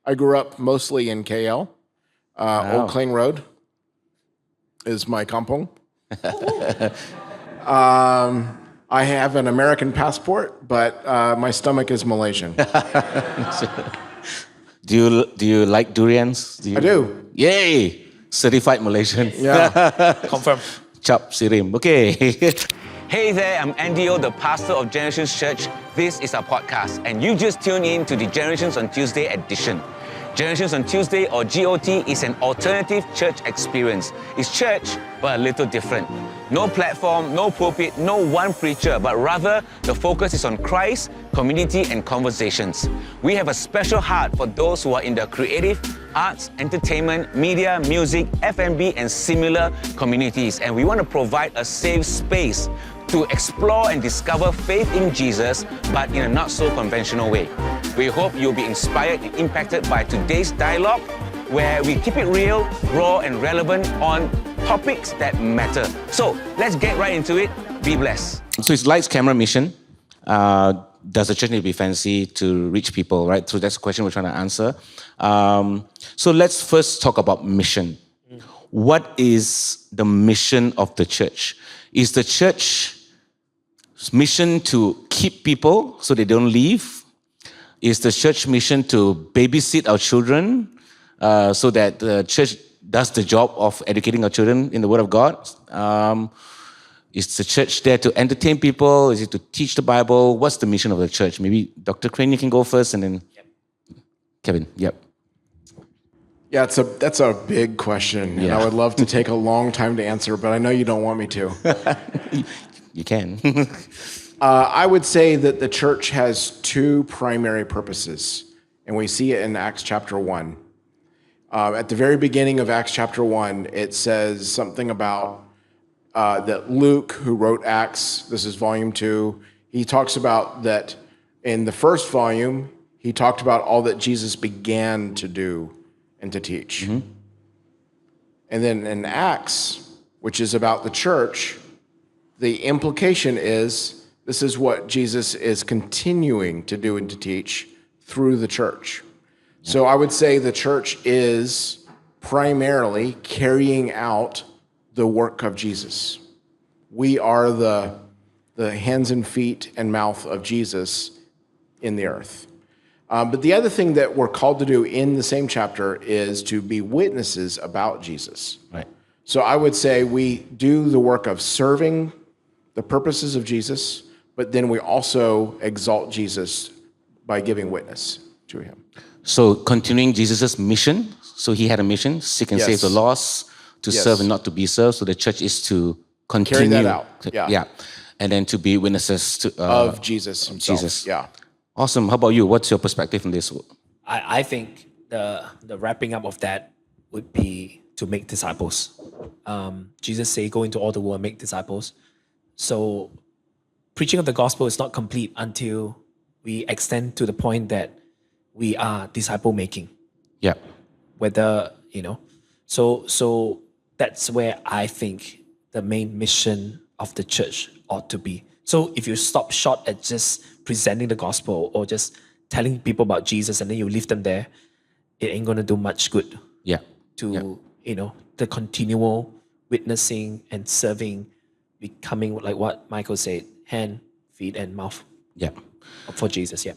I grew up mostly in KL. Old Kling Road is my kampong. I have an American passport, but my stomach is Malaysian. Do you like durians? I do. Yay! Certified Malaysian. Yeah. Confirm. Chap sirim. Okay. Hey there, I'm Andy O, the pastor of Generations Church. This is our podcast, and you just tuned in to the Generations on Tuesday edition. Generations on Tuesday, or GOT, is an alternative church experience. It's church, but a little different. No platform, no pulpit, no one preacher, but rather the focus is on Christ, community, and conversations. We have a special heart for those who are in the creative, arts, entertainment, media, music, F&B, and similar communities. And we want to provide a safe space to explore and discover faith in Jesus, but in a not so conventional way. We hope you'll be inspired and impacted by today's dialogue, where we keep it real, raw, and relevant on topics that matter. So let's get right into it. Be blessed. So it's lights, camera, mission. Does the church need to be fancy to reach people, right? So that's the question we're trying to answer. So let's first talk about mission. What is the mission of the church? Is the church's mission to keep people so they don't leave? Is the church mission to babysit our children so that the church does the job of educating our children in the Word of God? Is the church there to entertain people? Is it to teach the Bible? What's the mission of the church? Maybe Dr. Crane, you can go first, and then Kevin. Yep. Yeah, that's a big question, and I would love to take a long time to answer, but I know you don't want me to. You can. I would say that the church has two primary purposes, and we see it in Acts chapter 1. At the very beginning of Acts chapter 1, it says something about that Luke, who wrote Acts, this is volume 2, he talks about that in the first volume, he talked about all that Jesus began to do and to teach. Mm-hmm. And then in Acts, which is about the church, the implication is this is what Jesus is continuing to do and to teach through the church. So I would say the church is primarily carrying out the work of Jesus. We are the hands and feet and mouth of Jesus in the earth. But the other thing that we're called to do in the same chapter is to be witnesses about Jesus. Right. So I would say we do the work of serving the purposes of Jesus, but then we also exalt Jesus by giving witness to him. So continuing Jesus' mission. So he had a mission, seek and save the lost, to serve and not to be served. So the church is to continue. Carry that out. Yeah. And then to be witnesses to, of Jesus himself. Jesus. Yeah. Awesome. How about you? What's your perspective on this? I think the wrapping up of that would be to make disciples. Jesus said, go into all the world and make disciples. So preaching of the gospel is not complete until we extend to the point that we are disciple making. Yeah. Whether, so that's where I think the main mission of the church ought to be. So if you stop short at just presenting the gospel or just telling people about Jesus and then you leave them there, it ain't going to do much good. Yeah. To, the continual witnessing and serving, becoming like what Michael said, hand, feet, and mouth. Yeah. For Jesus, yeah.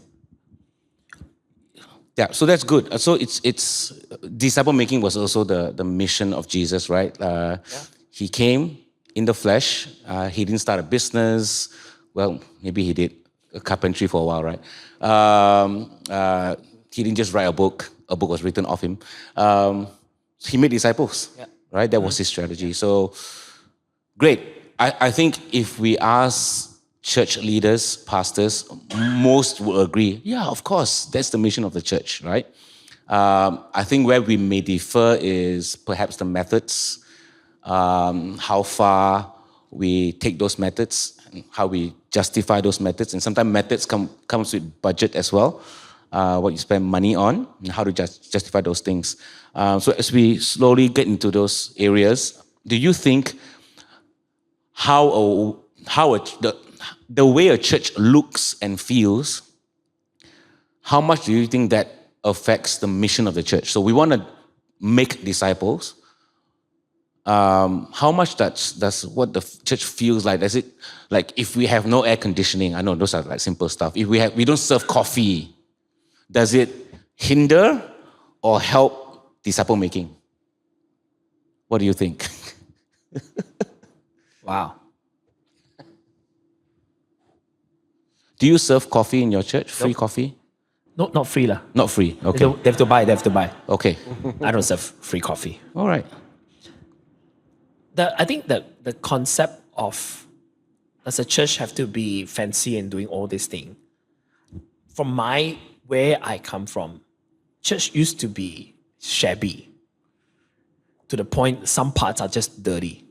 Yeah, so that's good. So it's disciple making was also the mission of Jesus, right? He came in the flesh. He didn't start a business. Well, maybe he did a carpentry for a while, right? He didn't just write a book. A book was written of him. He made disciples, right? That was his strategy. So great. I think if we ask church leaders, pastors, most will agree, yeah, of course, that's the mission of the church, right? I think where we may differ is perhaps the methods, how far we take those methods, how we justify those methods, and sometimes methods comes with budget as well, what you spend money on, and how to justify those things. So as we slowly get into those areas, do you think the way a church looks and feels, how much do you think that affects the mission of the church. So we want to make disciples. How much does what the church feels like? Does it, like, if we have no air conditioning? I know those are like simple stuff. If we don't serve coffee, does it hinder or help disciple making? What do you think? Wow. Do you serve coffee in your church? Free coffee? No, not free lah. Not free. Okay. They have to buy. They have to buy. Okay. I don't serve free coffee. All right. I think that the concept of does a church have to be fancy and doing all these things? From where I come from, church used to be shabby. To the point, some parts are just dirty,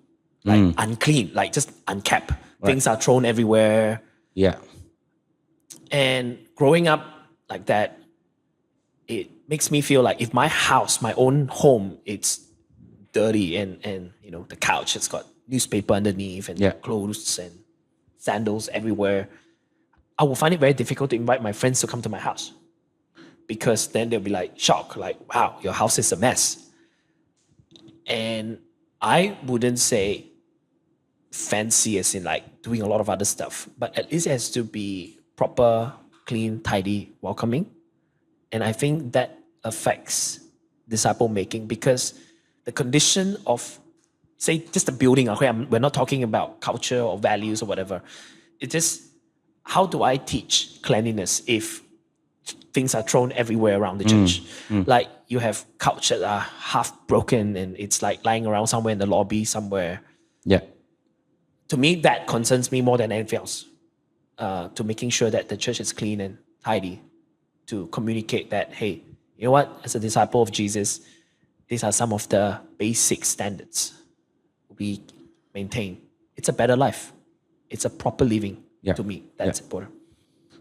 like unclean, like just unkept. Things are thrown everywhere. Yeah. And growing up like that, it makes me feel like if my house, my own home, it's dirty and you know, the couch has got newspaper underneath and clothes and sandals everywhere, I will find it very difficult to invite my friends to come to my house. Because then they'll be like shocked, like, wow, your house is a mess. And I wouldn't say fancy as in like doing a lot of other stuff, but at least it has to be proper, clean, tidy, welcoming. And I think that affects disciple making because the condition of, say, just the building, okay, we're not talking about culture or values or whatever. It's just, how do I teach cleanliness if things are thrown everywhere around the church? Like you have couch that are half broken and it's like lying around somewhere in the lobby somewhere. Yeah. To me, that concerns me more than anything else. To making sure that the church is clean and tidy, to communicate that, hey, you know what, as a disciple of Jesus, these are some of the basic standards we maintain. It's a better life. It's a proper living to me. That's important.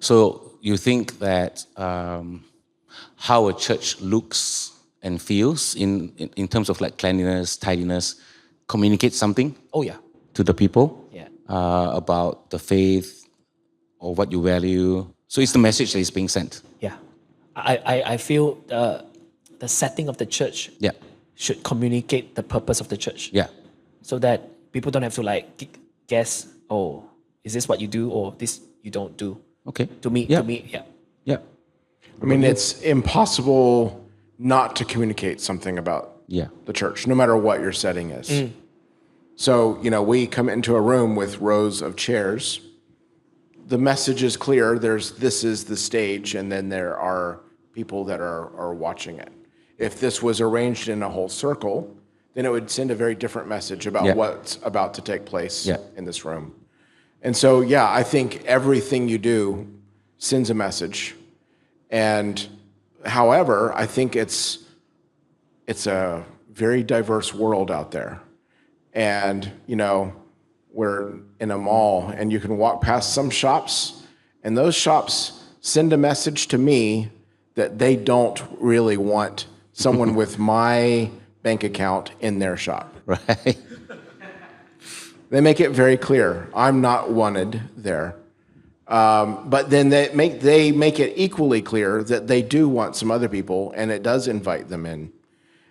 So you think that how a church looks and feels in terms of like cleanliness, tidiness, communicates something to the people about the faith or what you value. So it's the message that is being sent. Yeah. I feel the setting of the church should communicate the purpose of the church. Yeah. So that people don't have to like guess, oh, is this what you do or this you don't do? Okay. To me, Yeah. I mean, it's impossible not to communicate something about the church, no matter what your setting is. So, you know, we come into a room with rows of chairs. The message is clear. This is the stage, and then there are people that are watching it. If this was arranged in a whole circle, then it would send a very different message about what's about to take place in this room. And so, I think everything you do sends a message. And however, I think it's a very diverse world out there. And, you know, we're in a mall and you can walk past some shops and those shops send a message to me that they don't really want someone with my bank account in their shop. Right. They make it very clear, I'm not wanted there. But then they make it equally clear that they do want some other people, and it does invite them in.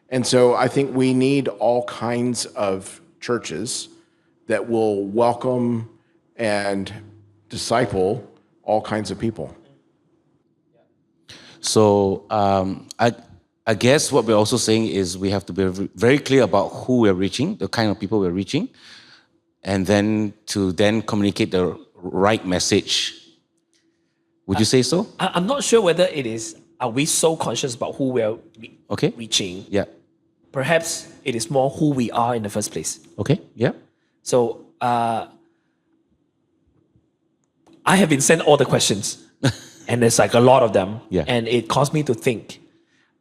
And so I think we need all kinds of churches that will welcome and disciple all kinds of people. So I guess what we're also saying is we have to be very clear about who we're reaching, the kind of people we're reaching, and then to communicate the right message. Would you say so? I'm not sure whether it is, are we so conscious about who we're reaching? Yeah. Perhaps it is more who we are in the first place. Okay, yeah. So I have been sent all the questions and there's like a lot of them and it caused me to think.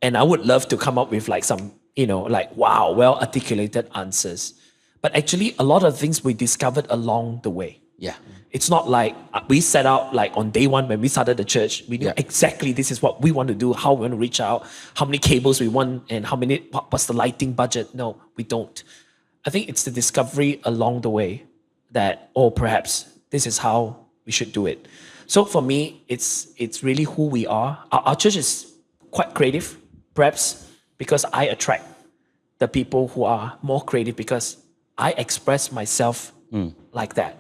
And I would love to come up with like some, you know, like, wow, well articulated answers. But actually a lot of things we discovered along the way. Yeah. It's not like we set out like on day one when we started the church, we knew exactly this is what we want to do, how we want to reach out, how many cables we want, and what's the lighting budget. No, we don't. I think it's the discovery along the way that, oh, perhaps this is how we should do it. So for me, it's really who we are. Our church is quite creative, perhaps because I attract the people who are more creative because I express myself like that.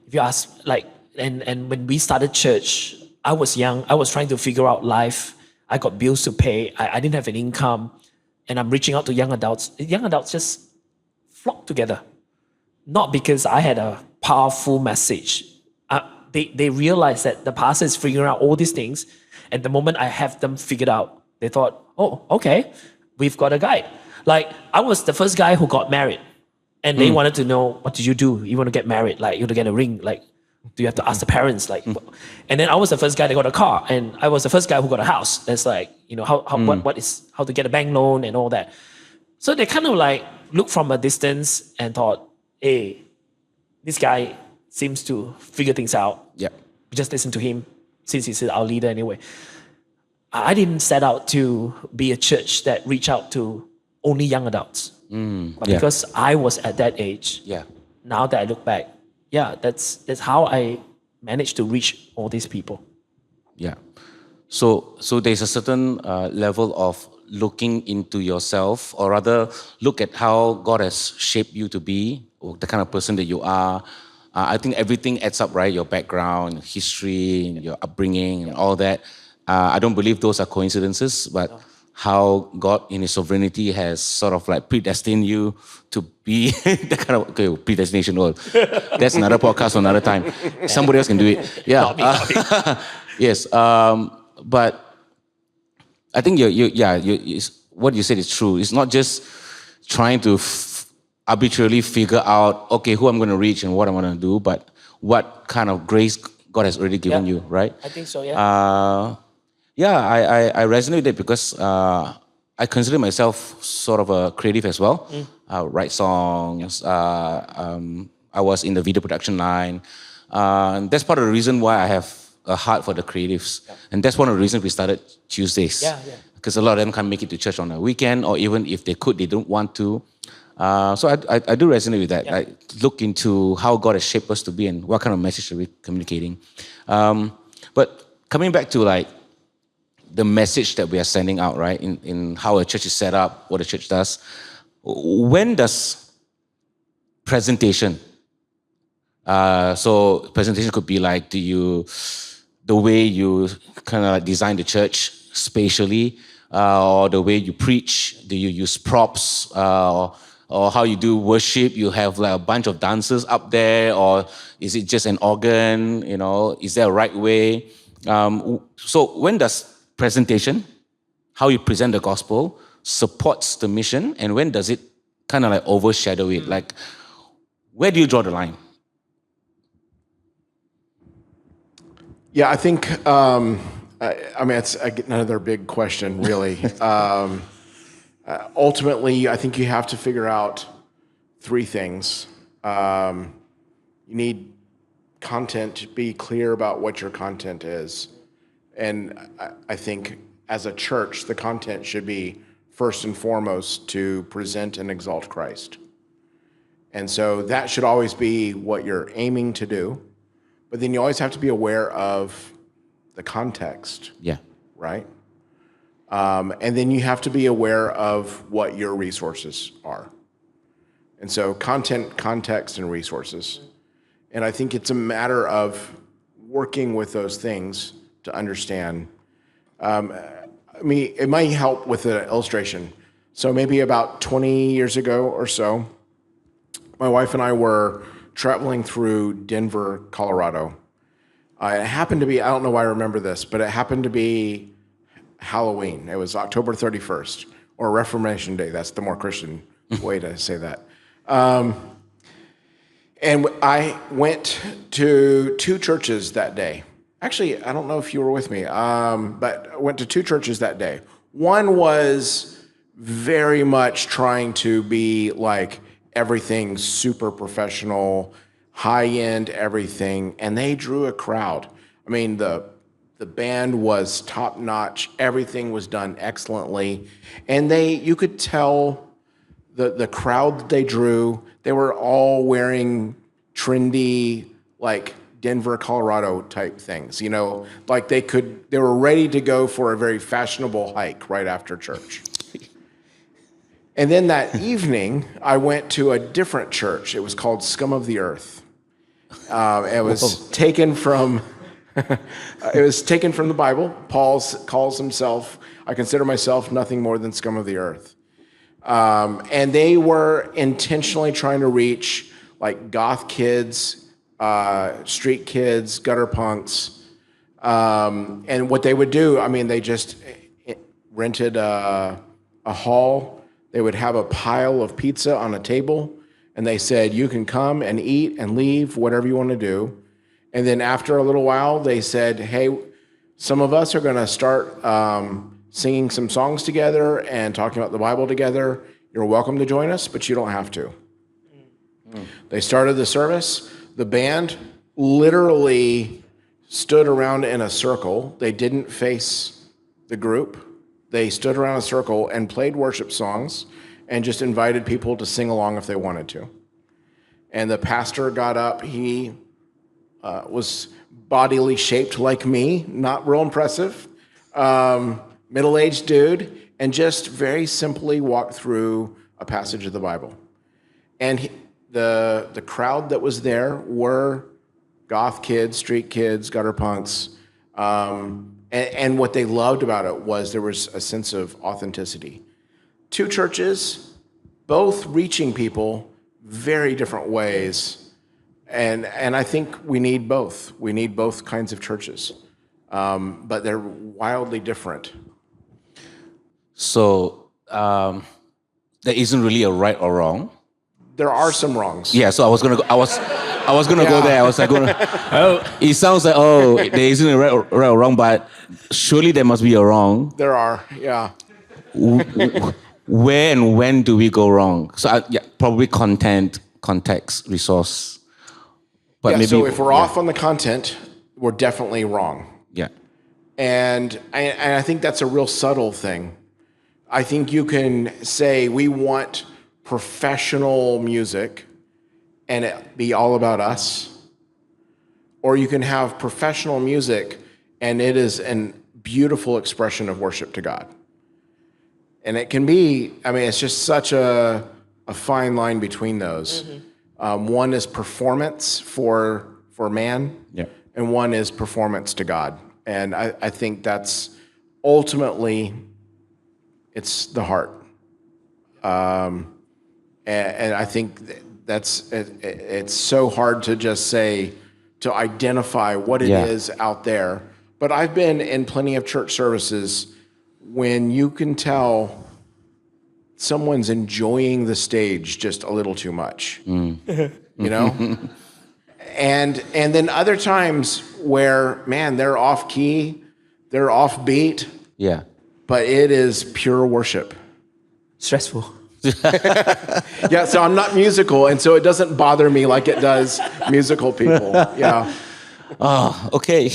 If you ask, like, and when we started church, I was young. I was trying to figure out life. I got bills to pay. I didn't have an income, and I'm reaching out to young adults. Young adults just flock together, not because I had a powerful message. They realized that the pastor is figuring out all these things, and the moment I have them figured out, they thought, "Oh, okay, we've got a guide." Like I was the first guy who got married, and they wanted to know, what did you do? You want to get married? Like you want to get a ring? Like do you have to ask the parents? Like, and then I was the first guy that got a car, and I was the first guy who got a house. That's like, you know, how to get a bank loan and all that. So they kind of like looked from a distance and thought, hey, this guy seems to figure things out. Yeah. Just listen to him, since he's our leader anyway. I didn't set out to be a church that reach out to only young adults. But because I was at that age, now that I look back, that's how I managed to reach all these people. Yeah. So there's a certain level of looking into yourself, or rather look at how God has shaped you to be, or the kind of person that you are. I think everything adds up, right? Your background, history, your upbringing, and all that. I don't believe those are coincidences, but how God in His sovereignty has sort of like predestined you to be the kind of predestination. Well, that's another podcast for another time. Somebody else can do it. Yeah. Not me. Yes. But I think what you said is true. It's not just trying to arbitrarily figure out, okay, who I'm going to reach and what I'm going to do, but what kind of grace God has already given you, right? I think so, yeah. I resonate with it because I consider myself sort of a creative as well. I write songs. I was in the video production line. That's part of the reason why I have a heart for the creatives. And that's one of the reasons we started Tuesdays. Because a lot of them can't make it to church on a weekend, or even if they could, they don't want to. So I do resonate with that. I look into how God has shaped us to be and what kind of message are we communicating. But coming back to like the message that we are sending out, right, in how a church is set up, what a church does, when does presentation, so presentation could be like, the way you kind of like design the church spatially, or the way you preach, do you use props, or how you do worship, you have like a bunch of dancers up there, or is it just an organ, you know, is there a right way? So when does presentation, how you present the gospel, supports the mission, and when does it kind of like overshadow it? Like, where do you draw the line? Yeah, I think, I mean, it's another big question, really. Ultimately, I think you have to figure out three things. You need content, to be clear about what your content is. And I think as a church, the content should be first and foremost to present and exalt Christ. And so that should always be what you're aiming to do. But then you always have to be aware of the context. Yeah. Right? And then you have to be aware of what your resources are. And so content, context, and resources. And I think it's a matter of working with those things to understand. I mean, it might help with an illustration. So maybe about 20 years ago or so, my wife and I were traveling through Denver, Colorado. It happened to be, I don't know why I remember this, but it happened to be Halloween. It was October 31st, or Reformation Day. That's the more Christian way to say that. And I went to two churches that day. Actually, I don't know if you were with me, but I went to two churches that day. One was very much trying to be like everything super professional, high-end everything, and they drew a crowd. I mean, the band was top-notch. Everything was done excellently. And you could tell the crowd that they drew, they were all wearing trendy, like, Denver, Colorado type things, you know, like they were ready to go for a very fashionable hike right after church. And then that evening, I went to a different church. It was called Scum of the Earth. It was taken from the Bible. Paul calls himself, I consider myself nothing more than scum of the earth. And they were intentionally trying to reach like goth kids, street kids, gutter punks. And what they would do, I mean, they just rented a hall. They would have a pile of pizza on a table, and they said, you can come and eat and leave, whatever you want to do. And then after a little while, they said, hey, some of us are going to start singing some songs together and talking about the Bible together. You're welcome to join us, but you don't have to. They started the service. The band literally stood around in a circle. They didn't face the group. They stood around a circle and played worship songs and just invited people to sing along if they wanted to. And the pastor got up. He was bodily shaped like me, not real impressive, middle-aged dude, and just very simply walked through a passage of the Bible. And the crowd that was there were goth kids, street kids, gutter punks, and what they loved about it was there was a sense of authenticity. Two churches, both reaching people very different ways. And I think we need both. We need both kinds of churches. But they're wildly different. So there isn't really a right or wrong. There are some wrongs. Yeah, so I was gonna go there. I was like, it sounds like there isn't a right or wrong, but surely there must be a wrong. There are, yeah. Where and when do we go wrong? So probably content, context, resource. But maybe so if we're off on the content, we're definitely wrong. Yeah. And I think that's a real subtle thing. I think you can say we want professional music and it be all about us, or you can have professional music and it is a beautiful expression of worship to God. And it can be, I mean, it's just such a fine line between those. One is performance for man, and one is performance to God. And I think that's ultimately, it's the heart. And I think it's so hard to just say, to identify what it is out there. But I've been in plenty of church services when you can tell someone's enjoying the stage just a little too much, you know? And then other times where, man, they're off key, they're off beat, but it is pure worship. Stressful. Yeah, so I'm not musical, and so it doesn't bother me like it does musical people. Yeah. Oh, okay.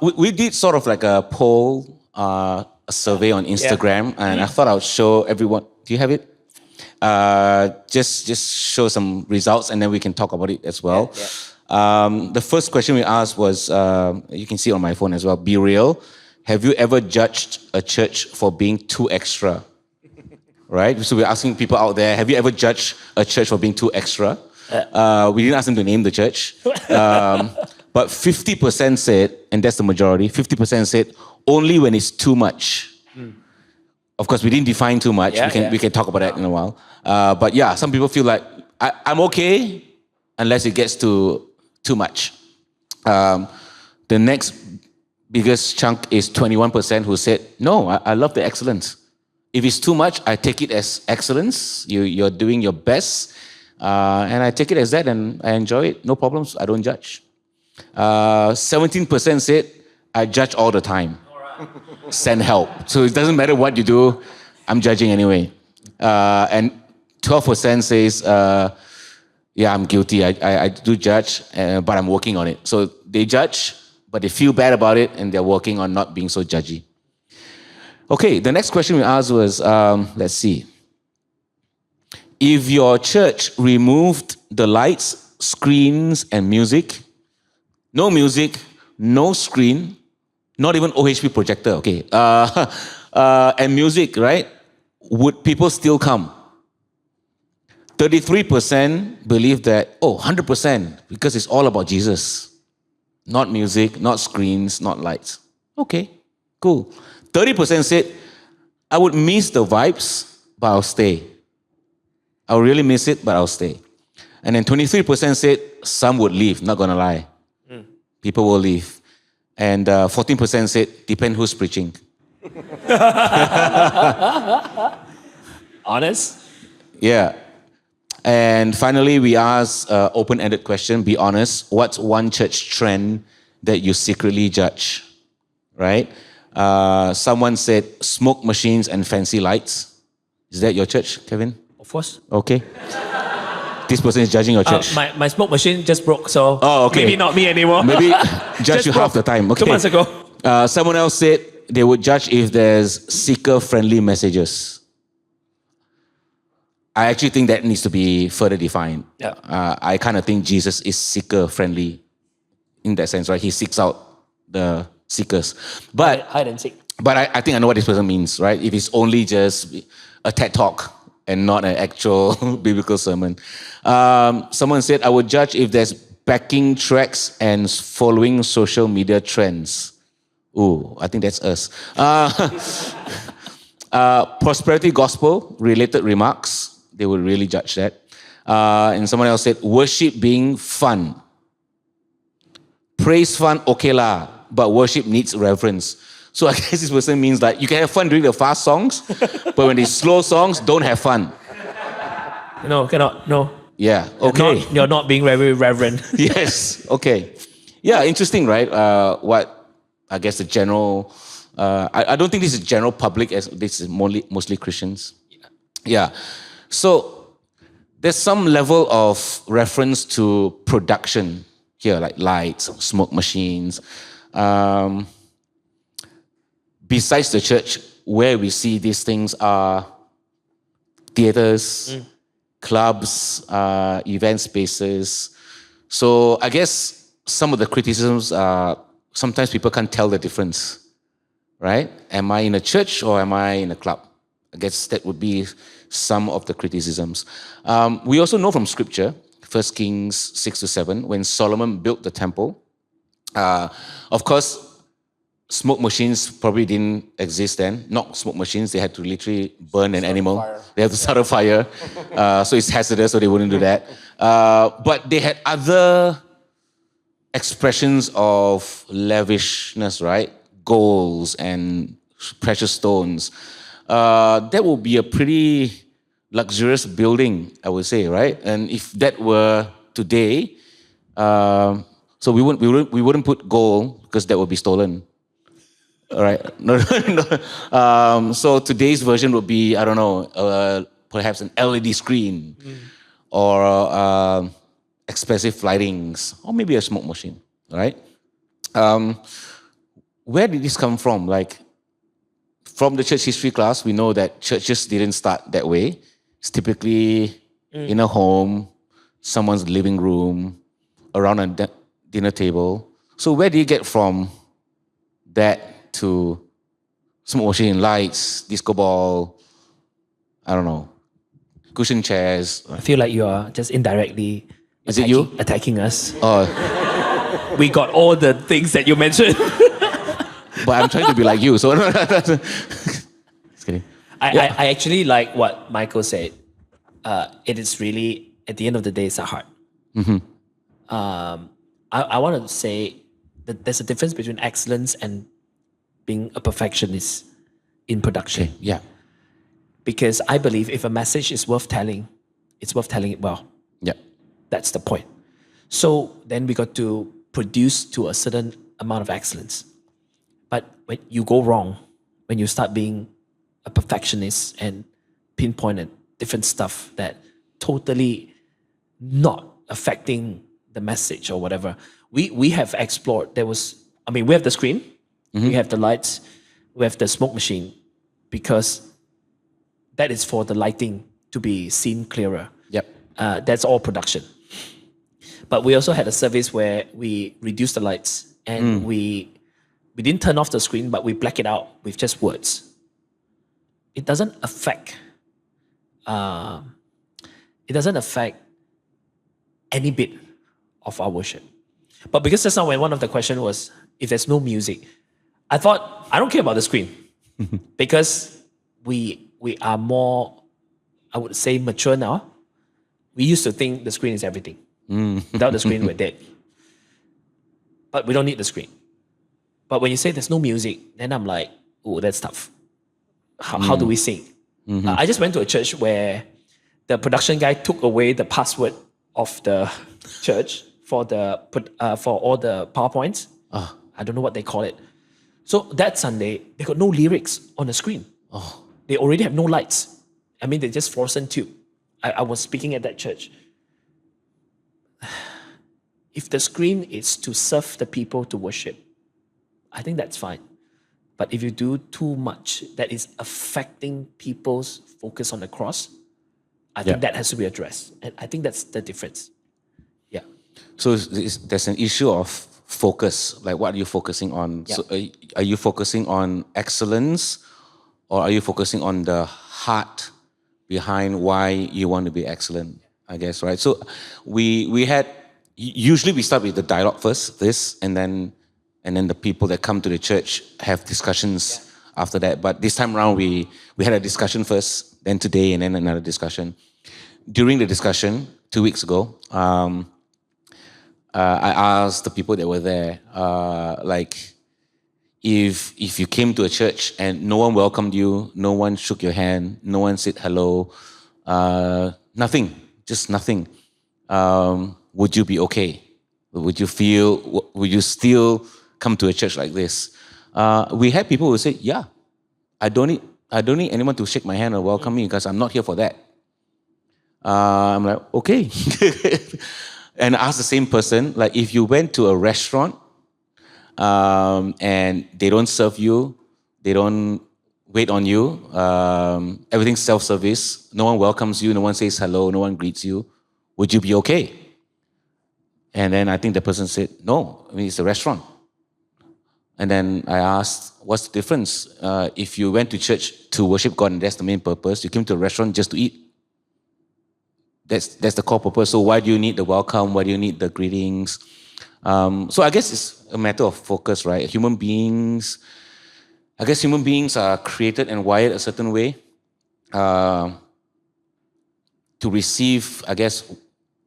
We did sort of like a poll, a survey on Instagram, and I thought I would show everyone. Do you have it? Just show some results, and then we can talk about it as well. The first question we asked was, you can see it on my phone as well. Be real. Have you ever judged a church for being too extra? Right? So we're asking people out there, have you ever judged a church for being too extra? We didn't ask them to name the church. But 50% said, and that's the majority, 50% said only when it's too much. Of course, we didn't define too much. We can talk about that in a while. But yeah, some people feel like, I'm okay unless it gets to too much. The next biggest chunk is 21% who said, no, I love the excellence. If it's too much, I take it as excellence. You're doing your best. And I take it as that and I enjoy it. No problems. I don't judge. 17% said, I judge all the time. Send help. So it doesn't matter what you do, I'm judging anyway. And 12% says, I'm guilty. I do judge, but I'm working on it. So they judge, but they feel bad about it and they're working on not being so judgy. Okay, the next question we asked was, let's see. If your church removed the lights, screens, and music, no music, no screen, not even OHP projector, okay, and music, right? Would people still come? 33% believe that, 100%, because it's all about Jesus. Not music, not screens, not lights. Okay, cool. 30% said, I would miss the vibes, but I'll stay. I'll really miss it, but I'll stay. And then 23% said, some would leave, not gonna lie. People will leave. And 14% said, depend who's preaching. Honest? Yeah. And finally, we ask open-ended question, be honest. What's one church trend that you secretly judge? Right? Someone said smoke machines and fancy lights. Is that your church, Kevin? Of course. Okay. This person is judging your church. My smoke machine just broke, so okay. maybe not me anymore. Maybe judge you half the time. Okay. 2 months ago. Someone else said they would judge if there's seeker-friendly messages. I actually think that needs to be further defined. Yeah. I kind of think Jesus is seeker-friendly in that sense, right? He seeks out the seekers. But hide and seek. But I think I know what this person means, right? If it's only just a TED Talk and not an actual biblical sermon. Someone said, I would judge if there's backing tracks and following social media trends. Ooh, I think that's us. Prosperity gospel related remarks, they would really judge that. And someone else said, worship being fun. Praise fun, okay lah, but worship needs reverence. So I guess this person means that you can have fun during the fast songs, but when it's slow songs, don't have fun. No, cannot, no. Yeah, okay. You're not being very reverent. Yes, okay. Yeah, interesting, right? What, I guess the general, I don't think this is general public, as this is mostly Christians. Yeah. So there's some level of reference to production here, like lights, smoke machines. Besides the church, where we see these things are theaters, clubs, event spaces. So I guess some of the criticisms are sometimes people can't tell the difference, right? Am I in a church or am I in a club? I guess that would be some of the criticisms. We also know from scripture, 1 Kings 6-7, when Solomon built the temple, of course, smoke machines probably didn't exist then. Not smoke machines, they had to literally burn an animal. They had to start a fire. So it's hazardous, so they wouldn't do that. But they had other expressions of lavishness, right? Golds and precious stones. That would be a pretty luxurious building, I would say, right? And if that were today, so we wouldn't put gold because that would be stolen. All right. No. So today's version would be, I don't know, perhaps an LED screen or expensive lightings or maybe a smoke machine, right? Where did this come from? Like, from the church history class, we know that churches didn't start that way. It's typically in a home, someone's living room, around a dinner table. So where do you get from that to smoke machine, lights, disco ball, I don't know, cushion chairs? I feel like you are just indirectly attacking us. We got all the things that you mentioned. But I'm trying to be like you, so just kidding. I actually like what Michael said. It is really, at the end of the day, it's a heart. I want to say that there's a difference between excellence and being a perfectionist in production. Okay, yeah. Because I believe if a message is worth telling, it's worth telling it well. Yeah. That's the point. So then we got to produce to a certain amount of excellence. But when you go wrong, when you start being a perfectionist and pinpoint at different stuff that totally not affecting the message or whatever, we have explored. We have the screen, we have the lights, we have the smoke machine, because that is for the lighting to be seen clearer. Yep. That's all production. But we also had a service where we reduced the lights and we didn't turn off the screen, but we black it out with just words. It doesn't affect any bit of our worship. But because just now when one of the questions was if there's no music, I thought I don't care about the screen because we are more, I would say, mature now. We used to think the screen is everything. Without the screen, we're dead. But we don't need the screen. But when you say there's no music, then I'm like, oh, that's tough. How do we sing? I just went to a church where the production guy took away the password of the church for all the PowerPoints. I don't know what they call it. So that Sunday, they got no lyrics on the screen. They already have no lights. I mean, they just fluorescent tube. I was speaking at that church. If the screen is to serve the people to worship, I think that's fine. But if you do too much that is affecting people's focus on the cross, I think that has to be addressed. And I think that's the difference. Yeah. So there's an issue of focus. Like, what are you focusing on? Yeah. So are you focusing on excellence, or are you focusing on the heart behind why you want to be excellent? I guess, right? So we had, usually we start with the dialogue first, and then the people that come to the church have discussions after that. But this time around, we had a discussion first, then today, and then another discussion. During the discussion 2 weeks ago, I asked the people that were there, if you came to a church and no one welcomed you, no one shook your hand, no one said hello, nothing, just nothing, would you be okay? Would you still come to a church like this? We had people who say, yeah, I don't need anyone to shake my hand or welcome me because I'm not here for that. I'm like, okay. And I asked the same person, like, if you went to a restaurant and they don't serve you, they don't wait on you, everything's self-service, no one welcomes you, no one says hello, no one greets you, would you be okay? And then I think the person said, no, I mean, it's a restaurant. And then I asked, what's the difference? If you went to church to worship God and that's the main purpose, you came to a restaurant just to eat. That's the core purpose. So why do you need the welcome? Why do you need the greetings? So I guess it's a matter of focus, right? Human beings are created and wired a certain way to receive, I guess,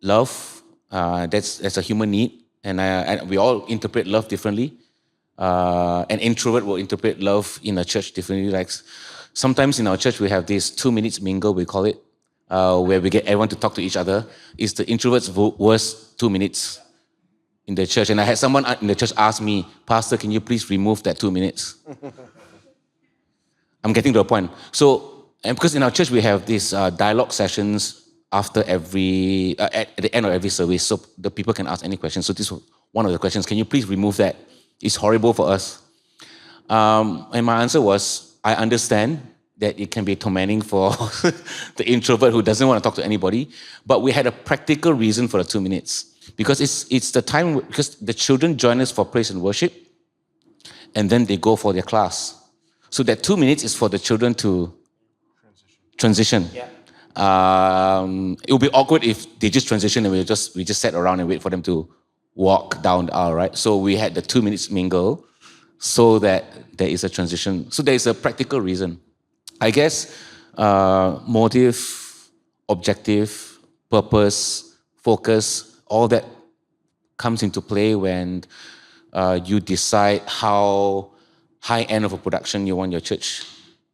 love. That's a human need. And we all interpret love differently. An introvert will interpret love in a church differently. Like sometimes in our church, we have this 2 minutes mingle, we call it, where we get everyone to talk to each other. It's the introvert's worst 2 minutes in the church. And I had someone in the church ask me, Pastor, can you please remove that 2 minutes? I'm getting to a point. So, and because in our church, we have these dialogue sessions after at the end of every service, so the people can ask any questions. So this was one of the questions. Can you please remove that? It's horrible for us. And my answer was, I understand that it can be tormenting for the introvert who doesn't want to talk to anybody, but we had a practical reason for the 2 minutes. Because it's the time, because the children join us for praise and worship, and then they go for their class. So that 2 minutes is for the children to transition. Yeah. It would be awkward if they just transition and we just sat around and wait for them to walk down the aisle, right? So we had the 2 minutes mingle so that there is a transition. So there is a practical reason. I guess motive, objective, purpose, focus, all that comes into play when you decide how high end of a production you want your church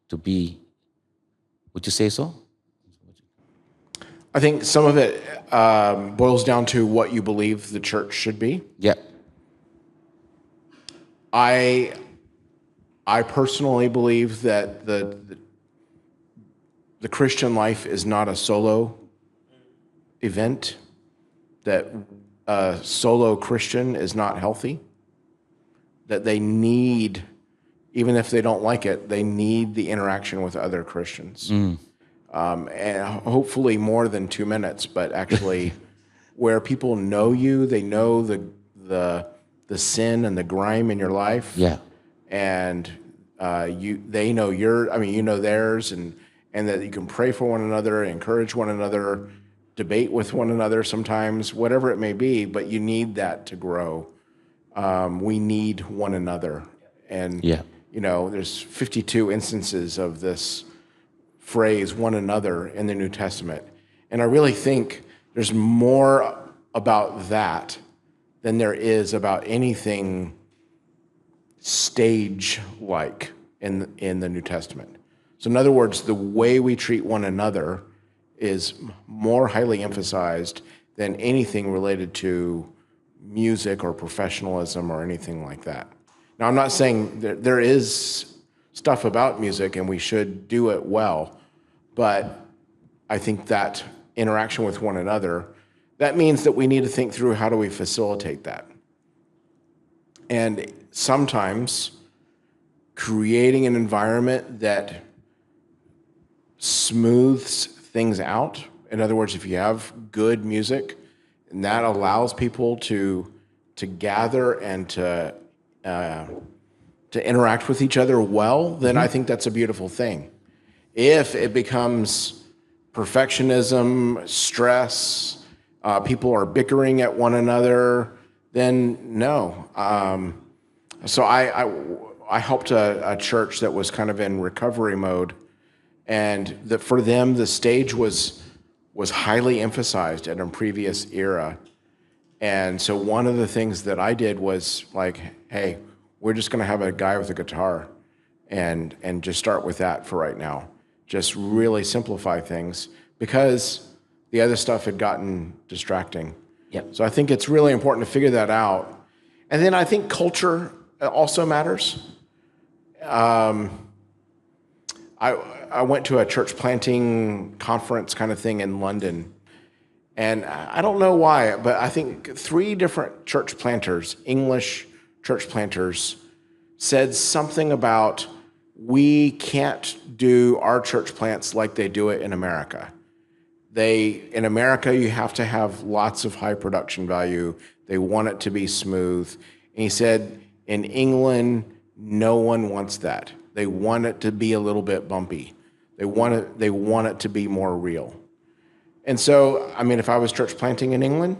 to be. Would you say so? I think some of it boils down to what you believe the church should be. Yeah. I personally believe that the Christian life is not a solo event, that a solo Christian is not healthy, that they need, even if they don't like it, they need the interaction with other Christians. And hopefully more than 2 minutes, but actually where people know you, they know the sin and the grime in your life. Yeah. And they know you know theirs, and that you can pray for one another, encourage one another, debate with one another sometimes, whatever it may be, but you need that to grow. We need one another. And, Yeah. there's 52 instances of this phrase, one another, in the New Testament. And I really think there's more about that than there is about anything stage-like in the New Testament. So in other words, the way we treat one another is more highly emphasized than anything related to music or professionalism or anything like that. Now, I'm not saying that there is stuff about music and we should do it well, but I think that interaction with one another, that means that we need to think through how do we facilitate that. And sometimes creating an environment that smooths things out. In other words, if you have good music, and that allows people to gather and to interact with each other well, then I think that's a beautiful thing. If it becomes perfectionism, stress, people are bickering at one another, then no. So I helped a church that was kind of in recovery mode, and for them the stage was highly emphasized in a previous era. And so one of the things that I did was like, hey, we're just going to have a guy with a guitar and just start with that for right now. Just really simplify things because the other stuff had gotten distracting. Yep. So I think it's really important to figure that out. And then I think culture also matters. I went to a church planting conference kind of thing in London. And I don't know why, but I think 3 different church planters, English church planters, said something about we can't do our church plants like they do it in America. In America, you have to have lots of high production value. They want it to be smooth. And he said, in England, no one wants that. They want it to be a little bit bumpy. They want it to be more real. And so, I mean, if I was church planting in England,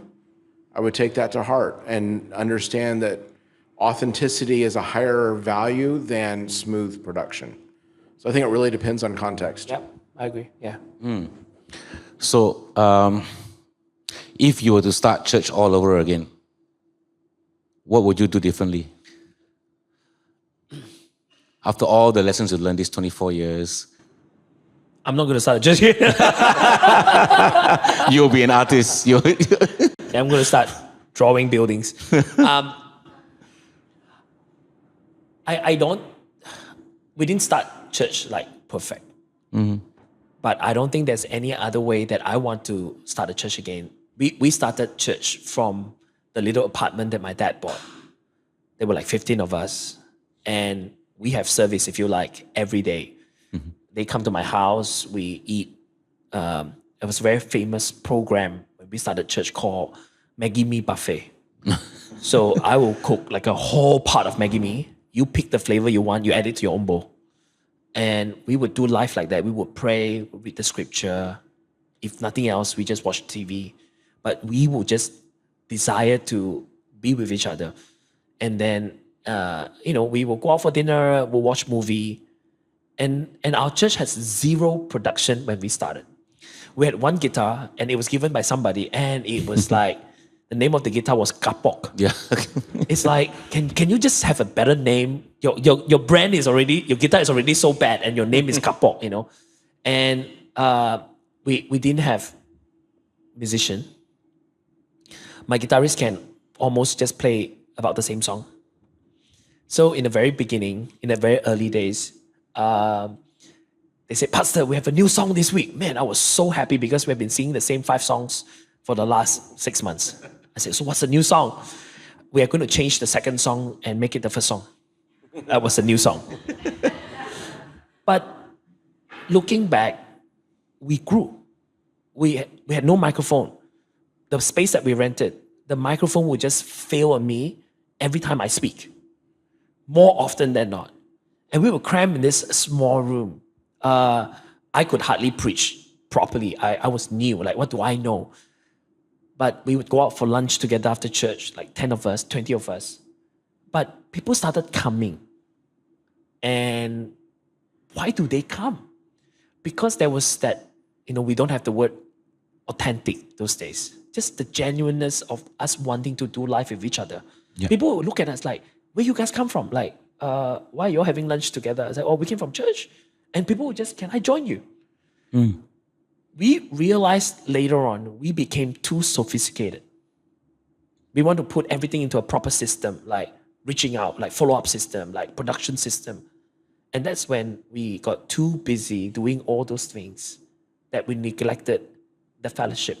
I would take that to heart and understand that authenticity is a higher value than smooth production. So I think it really depends on context. Yep, I agree. Yeah. So, if you were to start church all over again, what would you do differently? After all the lessons you learned these 24 years, I'm not going to start a church here. you'll be an artist. I'm going to start drawing buildings. We didn't start church like perfect. But I don't think there's any other way that I want to start a church again. We started church from the little apartment that my dad bought. There were like 15 of us. And we have service, if you like, every day. They come to my house, we eat. It was a very famous program when we started church called Maggi Mee buffet. So I will cook like a whole pot of Maggi Mee. You pick the flavor you want, you add it to your own bowl. And we would do life like that. We would pray, read the scripture. If nothing else, we just watch TV. But we would just desire to be with each other. And then, we will go out for dinner, we'll watch movie. And our church has 0 production when we started. We had 1 guitar, and it was given by somebody, and it was like, the name of the guitar was Kapok. Yeah. It's like, can you just have a better name? Your brand is already, your guitar is already so bad, and your name is Kapok, And we didn't have musician. My guitarist can almost just play about the same song. So in the very beginning, in the very early days, they said, Pastor, we have a new song this week. Man, I was so happy because we've been singing the same 5 songs for the last 6 months. I said, so what's the new song? We are going to change the second song and make it the first song. That was the new song. But looking back, we grew. We had no microphone. the space that we rented, the microphone would just fail on me every time I speak, more often than not. And we were crammed in this small room. I could hardly preach properly. I was new. Like, what do I know? But we would go out for lunch together after church, like 10 of us, 20 of us. But people started coming. And why do they come? Because there was that, we don't have the word authentic those days. Just the genuineness of us wanting to do life with each other. Yeah. People would look at us like, where you guys come from? Like, why are you all having lunch together? I was like, oh, we came from church. And people would just, can I join you? We realized later on, we became too sophisticated. We want to put everything into a proper system, like reaching out, like follow-up system, like production system. And that's when we got too busy doing all those things that we neglected the fellowship.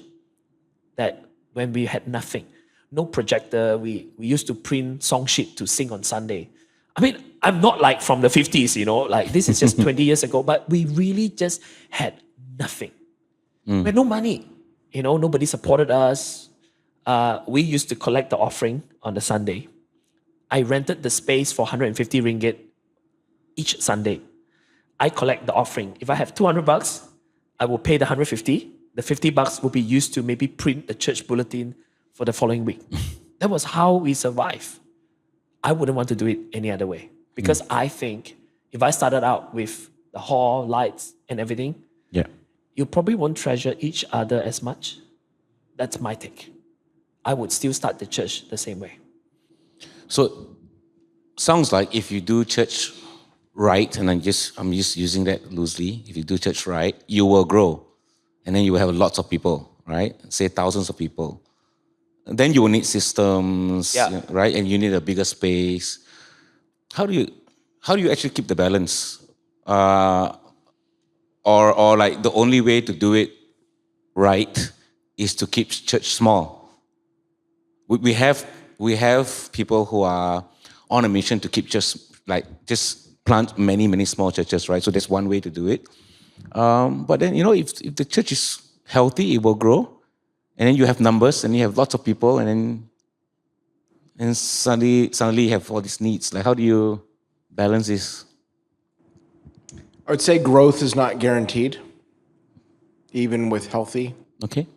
That when we had nothing, no projector, we used to print song sheet to sing on Sunday. I mean, I'm not like from the 50s, like this is just 20 years ago, but we really just had nothing. We had no money, nobody supported us. We used to collect the offering on the Sunday. I rented the space for 150 ringgit each Sunday. I collect the offering. If I have 200 bucks, I will pay the 150. The 50 bucks will be used to maybe print the church bulletin for the following week. That was how we survived. I wouldn't want to do it any other way. Because I think if I started out with the hall, lights, and everything, you probably won't treasure each other as much. That's my take. I would still start the church the same way. So, sounds like if you do church right, and I'm just using that loosely, if you do church right, you will grow. And then you will have lots of people, right? Say thousands of people. And then you will need systems, right? And you need a bigger space. How do you actually keep the balance? Or like the only way to do it right is to keep church small. We have people who are on a mission to keep just plant many small churches, right? So that's one way to do it. But then if the church is healthy, it will grow, and then you have numbers, and you have lots of people, and suddenly you have all these needs. Like, how do you balance this? I would say growth is not guaranteed, even with healthy. Okay.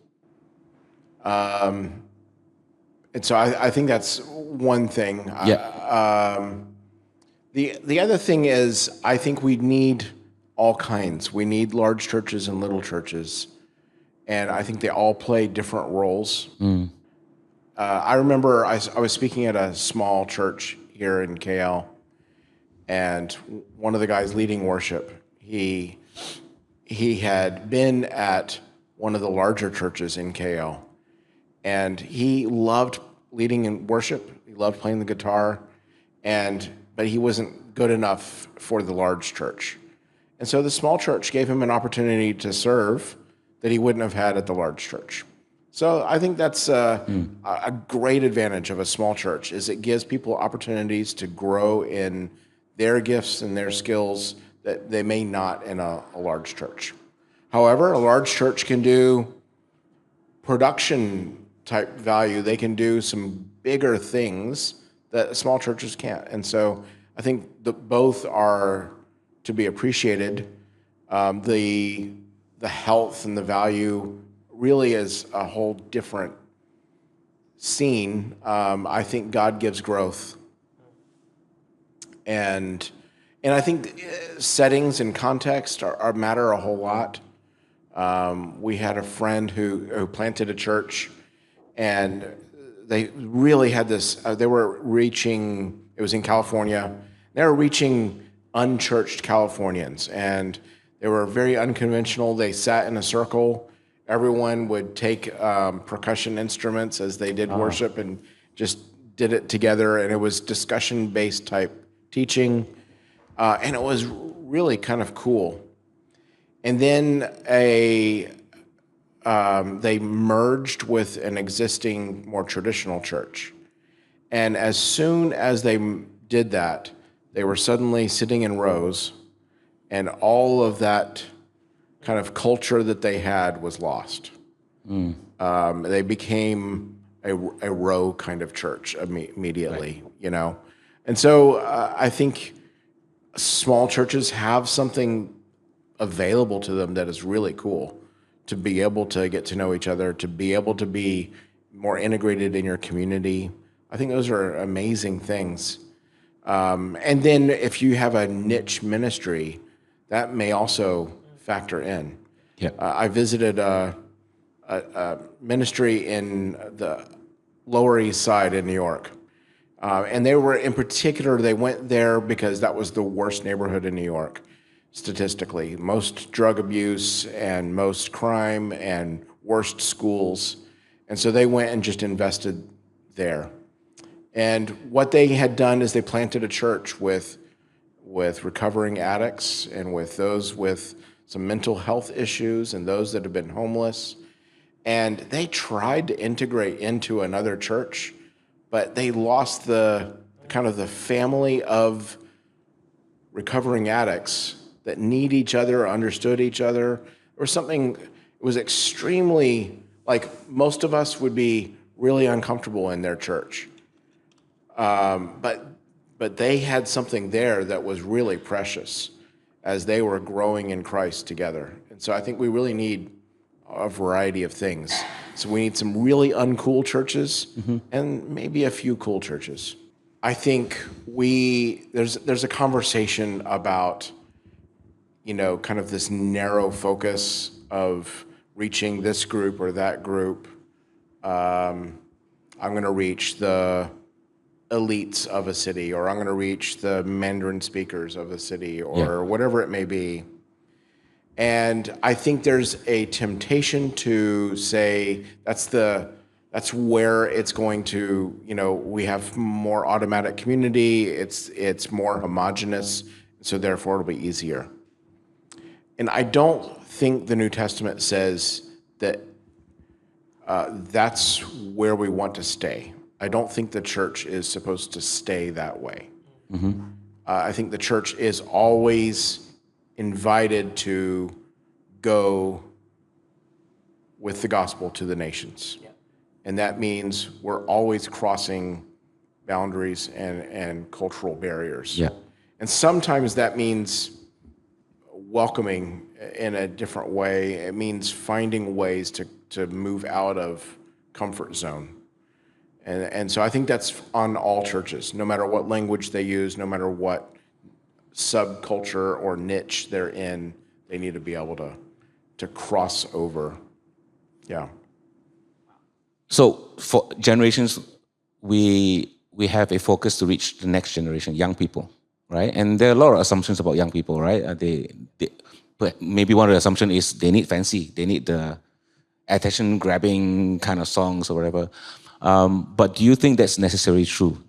And so I think that's one thing. Yeah. The other thing is, I think we need all kinds. We need large churches and little churches. And I think they all play different roles. I remember I was speaking at a small church here in KL, and one of the guys leading worship, he had been at one of the larger churches in KL, and he loved leading in worship. He loved playing the guitar, but he wasn't good enough for the large church. And so the small church gave him an opportunity to serve that he wouldn't have had at the large church. So I think that's a great advantage of a small church, is it gives people opportunities to grow in their gifts and their skills that they may not in a large church. However, a large church can do production type value. They can do some bigger things that small churches can't. And so I think both are to be appreciated. The health and the value really is a whole different scene. I think God gives growth. And I think settings and context matter a whole lot. We had a friend who planted a church, and they really had this, they were reaching, it was in California, they were reaching unchurched Californians, and they were very unconventional. They sat in a circle. Everyone would take percussion instruments as they did worship and just did it together, and it was discussion-based type teaching, and it was really kind of cool. And then they merged with an existing, more traditional church. And as soon as they did that, they were suddenly sitting in rows, and all of that kind of culture that they had was lost. They became a row kind of church immediately, you know? And so I think small churches have something available to them that is really cool, to be able to get to know each other, to be able to be more integrated in your community. I think those are amazing things. And then if you have a niche ministry, that may also factor in. Yeah. I visited a ministry in the Lower East Side in New York. And they were, in particular, they went there because that was the worst neighborhood in New York, statistically. Most drug abuse and most crime and worst schools. And so they went and just invested there. And what they had done is they planted a church with recovering addicts and with those with some mental health issues and those that have been homeless. And they tried to integrate into another church, but they lost the kind of the family of recovering addicts that need each other, understood each other. Or something, it was extremely, like most of us would be really uncomfortable in their church. But they had something there that was really precious as they were growing in Christ together. And so I think we really need a variety of things. So we need some really uncool churches and maybe a few cool churches. I think there's a conversation about, you know, kind of this narrow focus of reaching this group or that group. I'm going to reach the elites of a city, or I'm going to reach the Mandarin speakers of a city, or whatever it may be. And I think there's a temptation to say that's where it's going to, you know, we have more automatic community, it's more homogenous, so therefore it'll be easier. And I don't think the New Testament says that that's where we want to stay. I don't think the church is supposed to stay that way. I think the church is always invited to go with the gospel to the nations. And that means we're always crossing boundaries and cultural barriers. And sometimes that means welcoming in a different way. It means finding ways to move out of comfort zone. And so I think that's on all churches, no matter what language they use, no matter what subculture or niche they're in, they need to be able to cross over. Yeah. So for generations, we have a focus to reach the next generation, young people, right? And there are a lot of assumptions about young people, right? But maybe one of the assumptions is they need fancy, they need the attention-grabbing kind of songs or whatever. But do you think that's necessarily true?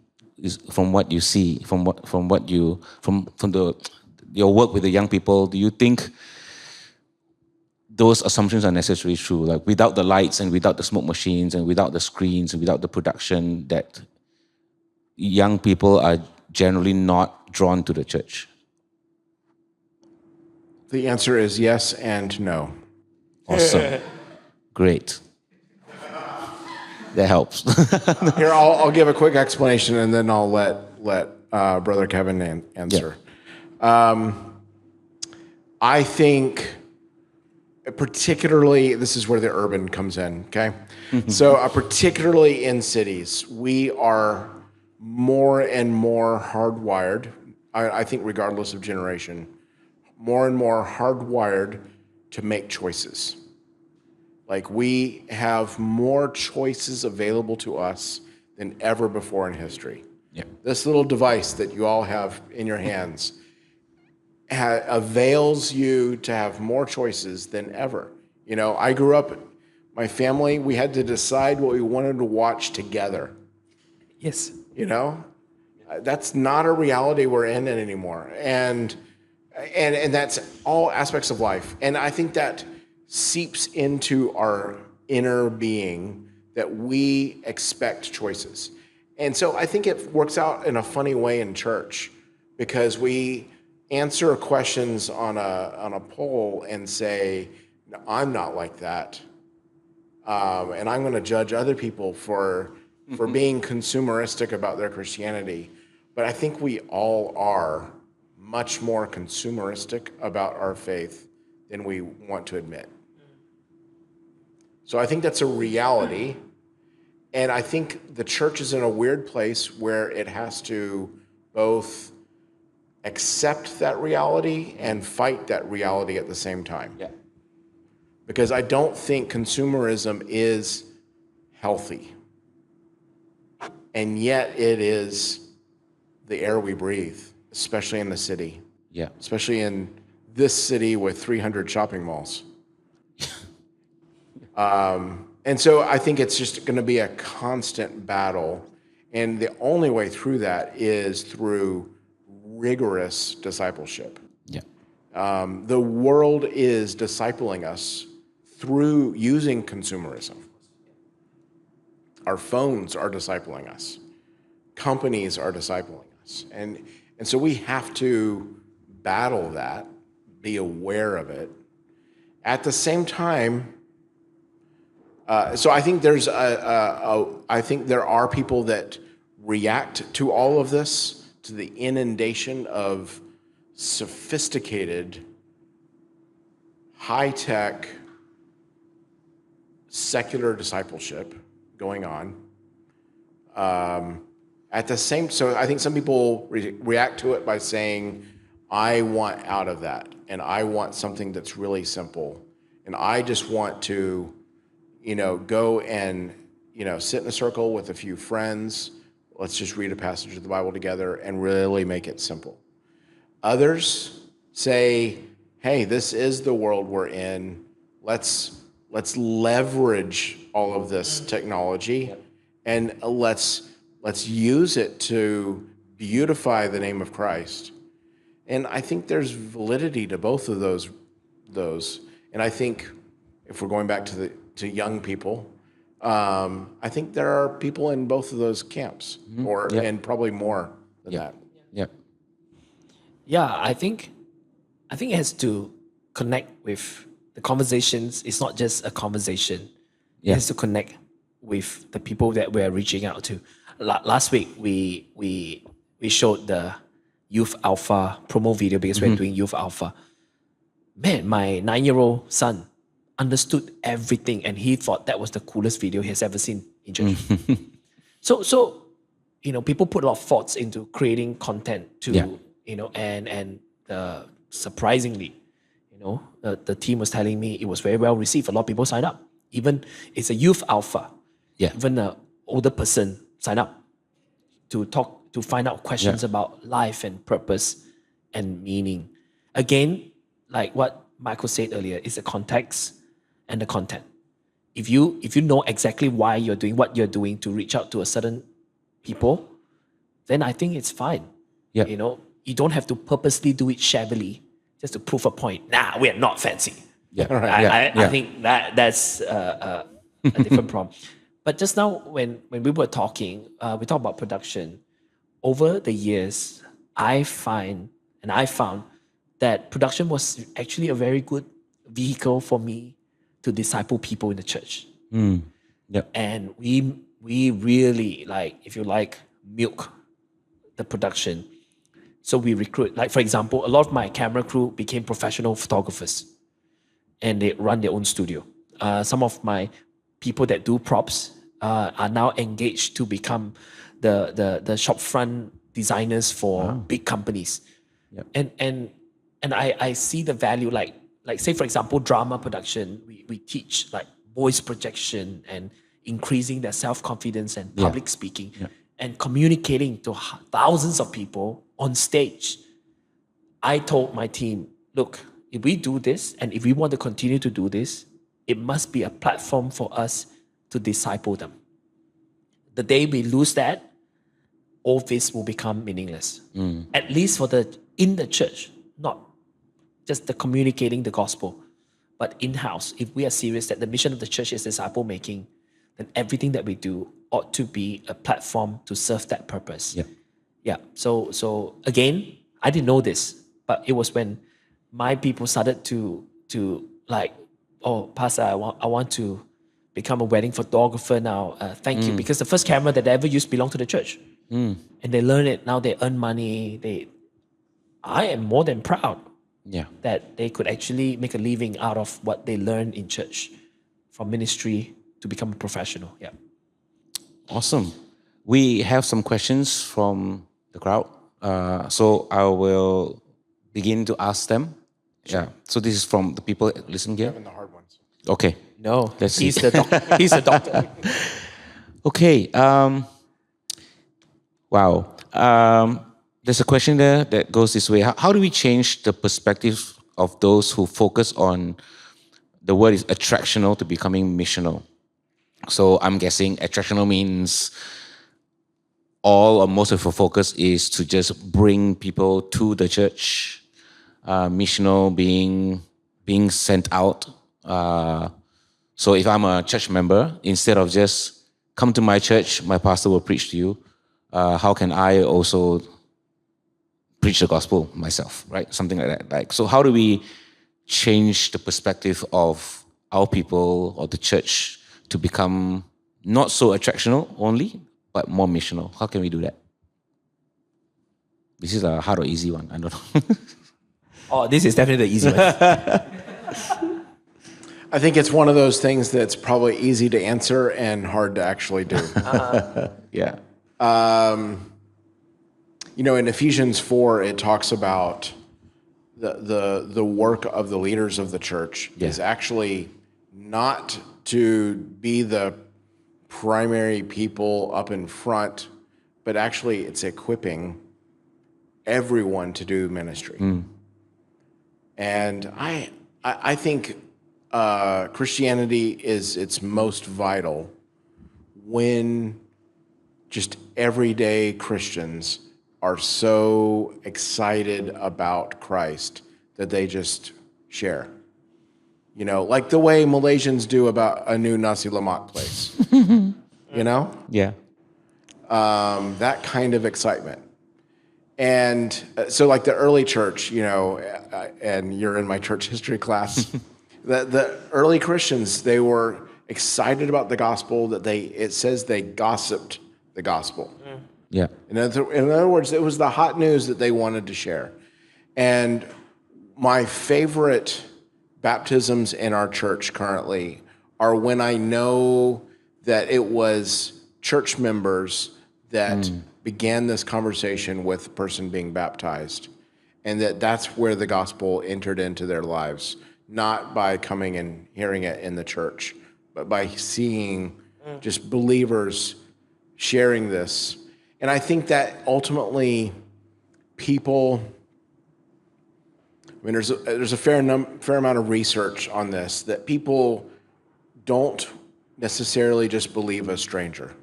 From what you see, from your work with the young people, do you think those assumptions are necessarily true? Like without the lights and without the smoke machines and without the screens and without the production, that young people are generally not drawn to the church? The answer is yes and no. Awesome. Great. That helps. Here, I'll give a quick explanation, and then I'll let Brother Kevin answer. Yeah. I think, particularly, this is where the urban comes in. Okay, so particularly in cities, we are more and more hardwired. I think, regardless of generation, more and more hardwired to make choices. Like we have more choices available to us than ever before in history. Yeah. This little device that you all have in your hands avails you to have more choices than ever. You know, I grew up, my family, we had to decide what we wanted to watch together. Yes. You know, that's not a reality we're in anymore. And that's all aspects of life. And I think that seeps into our inner being that we expect choices. And so I think it works out in a funny way in church because we answer questions on a poll and say, no, I'm not like that. and I'm going to judge other people for being consumeristic about their Christianity. But I think we all are much more consumeristic about our faith than we want to admit. So I think that's a reality. And I think the church is in a weird place where it has to both accept that reality and fight that reality at the same time. Yeah. Because I don't think consumerism is healthy. And yet it is the air we breathe, especially in the city. Yeah. Especially in this city with 300 shopping malls. And so I think it's just going to be a constant battle. And the only way through that is through rigorous discipleship. Yeah. The world is discipling us through using consumerism. Our phones are discipling us. Companies are discipling us. And so we have to battle that, be aware of it. At the same time, so I think I think there are people that react to all of this, to the inundation of sophisticated, high-tech, secular discipleship going on. So I think some people react to it by saying, I want out of that, and I want something that's really simple, and I just want to, go and, sit in a circle with a few friends. Let's just read a passage of the Bible together and really make it simple. Others say, hey, this is the world we're in. Let's leverage all of this technology and let's use it to beautify the name of Christ. And I think there's validity to both of those. And I think if we're going back to young people, I think there are people in both of those camps, and probably more than that. Yeah. Yeah, I think it has to connect with the conversations. It's not just a conversation. It has to connect with the people that we're reaching out to. Last week we showed the Youth Alpha promo video because we're doing Youth Alpha. Man, my 9-year-old son understood everything, and he thought that was the coolest video he has ever seen in church. So people put a lot of thoughts into creating content to and surprisingly, the team was telling me it was very well received. A lot of people signed up. Even it's a Youth Alpha. Yeah. Even an older person signed up to find out questions about life and purpose and meaning. Again, like what Michael said earlier, it's the context and the content. If you know exactly why you're doing what you're doing to reach out to a certain people, then I think it's fine. Yeah. You don't have to purposely do it shabbily just to prove a point. Nah, we are not fancy. Yeah. I think that's a different problem. But just now, when we were talking, we talked about production. Over the years, I found that production was actually a very good vehicle for me to disciple people in the church. And we really, milk the production. So we recruit, for example, a lot of my camera crew became professional photographers and they run their own studio. Some of my people that do props are now engaged to become the shop front designers for big companies. Yep. And I see the value, like say for example, drama production, we teach like voice projection and increasing their self-confidence and public speaking and communicating to thousands of people on stage. I told my team, look, if we do this and if we want to continue to do this, it must be a platform for us to disciple them. The day we lose that, all this will become meaningless. At least in the church, not just the communicating the gospel, but in-house. If we are serious that the mission of the church is disciple making, then everything that we do ought to be a platform to serve that purpose. So again, I didn't know this, but it was when my people started to like, oh, Pastor, I want to become a wedding photographer now. Thank you, because the first camera that they ever used belonged to the church, and they learn it. Now they earn money. I am more than proud Yeah. that they could actually make a living out of what they learned in church, from ministry to become a professional. Yeah. Awesome. We have some questions from the crowd. So I will begin to ask them. Yeah. So this is from the people listening here. And the hard ones. Okay. No, Let's see. he's the doctor. He's the doctor. Okay. Wow. There's a question there that goes this way. How do we change the perspective of those who focus on the word is attractional to becoming missional? So I'm guessing attractional means all or most of your focus is to just bring people to the church. Missional being sent out. So if I'm a church member, instead of just come to my church, my pastor will preach to you. How can I also preach the gospel myself, right? Something like that. Like, so how do we change the perspective of our people or the church to become not so attractional only, but more missional? How can we do that? This is a hard or easy one. I don't know. Oh, this is definitely the easy one. I think it's one of those things that's probably easy to answer and hard to actually do. Yeah. You know, in Ephesians 4, it talks about the work of the leaders of the church is actually not to be the primary people up in front, but actually it's equipping everyone to do ministry. And I think Christianity is its most vital when just everyday Christians are so excited about Christ that they just share. You know, like the way Malaysians do about a new nasi lemak place. You know? Yeah. That kind of excitement. And so like the early church, you know, and you're in my church history class, the early Christians, they were excited about the gospel, that it says they gossiped the gospel. Yeah. In other words, it was the hot news that they wanted to share. And my favorite baptisms in our church currently are when I know that it was church members that began this conversation with the person being baptized, and that's where the gospel entered into their lives, not by coming and hearing it in the church, but by seeing just believers sharing this. And I think that ultimately people, I mean, there's a fair amount of research on this, that people don't necessarily just believe a stranger.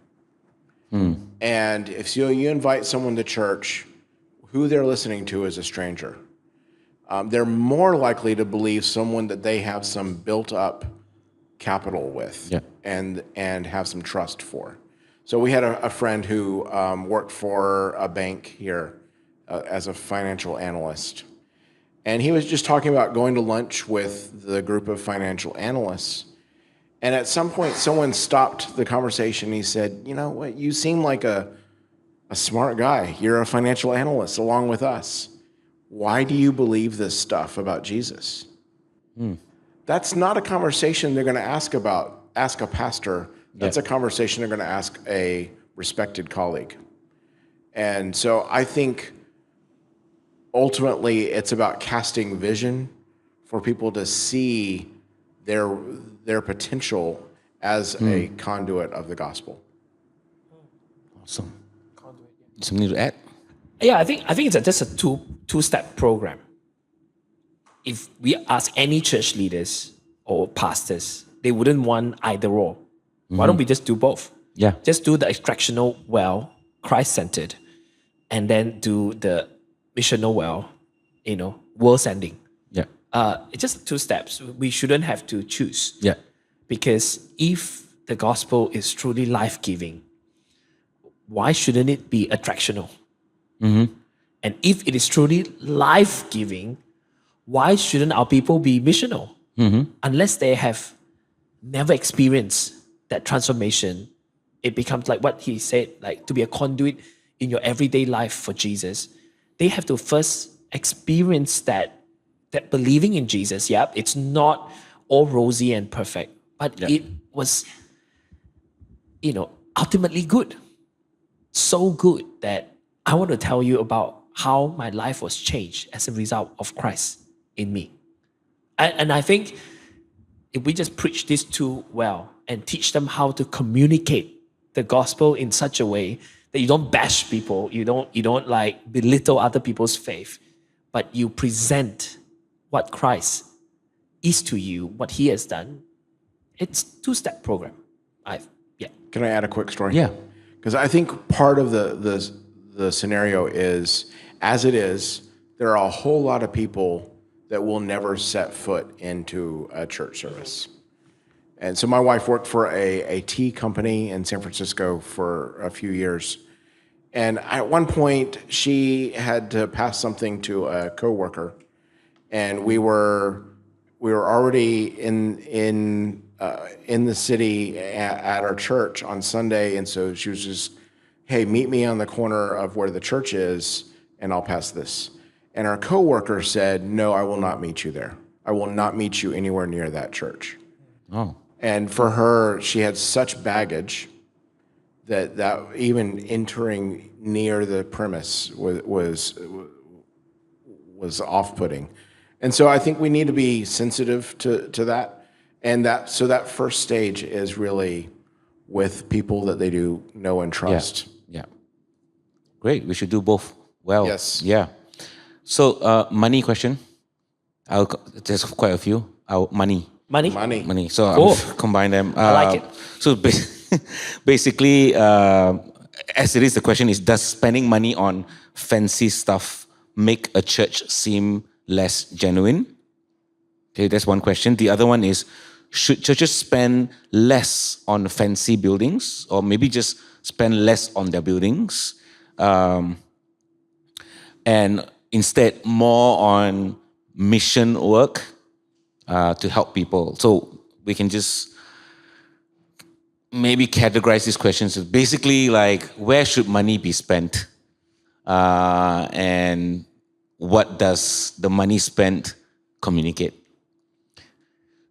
And if you invite someone to church, who they're listening to is a stranger. They're more likely to believe someone that they have some built up capital with and have some trust for. So we had a friend who worked for a bank here as a financial analyst. And he was just talking about going to lunch with the group of financial analysts. And at some point, someone stopped the conversation. He said, you know what, you seem like a smart guy. You're a financial analyst along with us. Why do you believe this stuff about Jesus? That's not a conversation they're going to ask a pastor. That's a conversation they're going to ask a respected colleague. And so I think ultimately it's about casting vision for people to see their potential as a conduit of the gospel. Awesome. Something to add? Yeah, I think it's just a two-step program. If we ask any church leaders or pastors, they wouldn't want either or. Why don't we just do both? Yeah. Just do the extractional well, Christ-centered, and then do the missional well, world-sending. Yeah. It's just 2 steps. We shouldn't have to choose. Yeah. Because if the gospel is truly life-giving, why shouldn't it be attractional? And if it is truly life-giving, why shouldn't our people be missional? Unless they have never experience that transformation, it becomes like what he said, like to be a conduit in your everyday life for Jesus. They have to first experience that believing in Jesus. Yeah, it's not all rosy and perfect, but it was, ultimately good. So good that I want to tell you about how my life was changed as a result of Christ in me. And I think if we just preach this too well and teach them how to communicate the gospel in such a way that you don't bash people, you don't like belittle other people's faith, but you present what Christ is to you, what he has done. It's two-step program. Can I add a quick story? Yeah. Because I think part of the scenario is, as it is, there are a whole lot of people that will never set foot into a church service. And so my wife worked for a tea company in San Francisco for a few years. And at one point, she had to pass something to a coworker, and we were already in the city at our church on Sunday, and so she was just, hey, meet me on the corner of where the church is, and I'll pass this. And our coworker said, no, I will not meet you there. I will not meet you anywhere near that church. Oh. And for her, she had such baggage that even entering near the premise was off-putting. And so I think we need to be sensitive to that. And so that first stage is really with people that they do know and trust. Yeah. Great. We should do both well. Yes. Yeah. So money question. There's quite a few. Money. So Cool. I'll combine them. I like it. So basically, as it is, the question is, does spending money on fancy stuff make a church seem less genuine? Okay, that's one question. The other one is, should churches spend less on fancy buildings, or maybe just spend less on their buildings, and instead more on mission work to help people? So we can just maybe categorize these questions as basically like, where should money be spent? And what does the money spent communicate?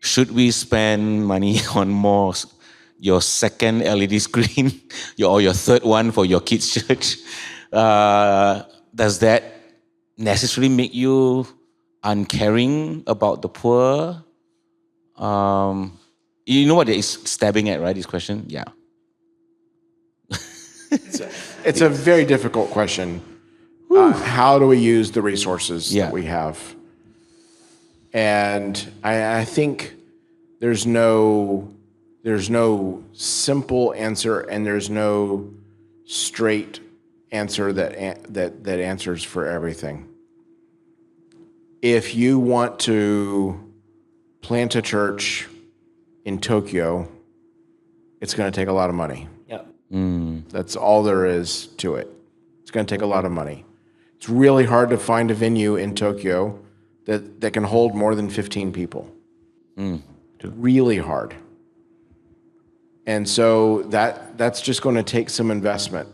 Should we spend money on more your second LED screen or your third one for your kids' church? Does that necessarily make you uncaring about the poor? You know what it's stabbing at, right? This question? Yeah. It's a very difficult question. How do we use the resources that we have? And I think there's no simple answer, and there's no straight answer that answers for everything. If you want to plant a church in Tokyo, it's going to take a lot of money. Yeah. That's all there is to it. It's going to take a lot of money. It's really hard to find a venue in Tokyo that can hold more than 15 people. Really hard. And so that's just going to take some investment.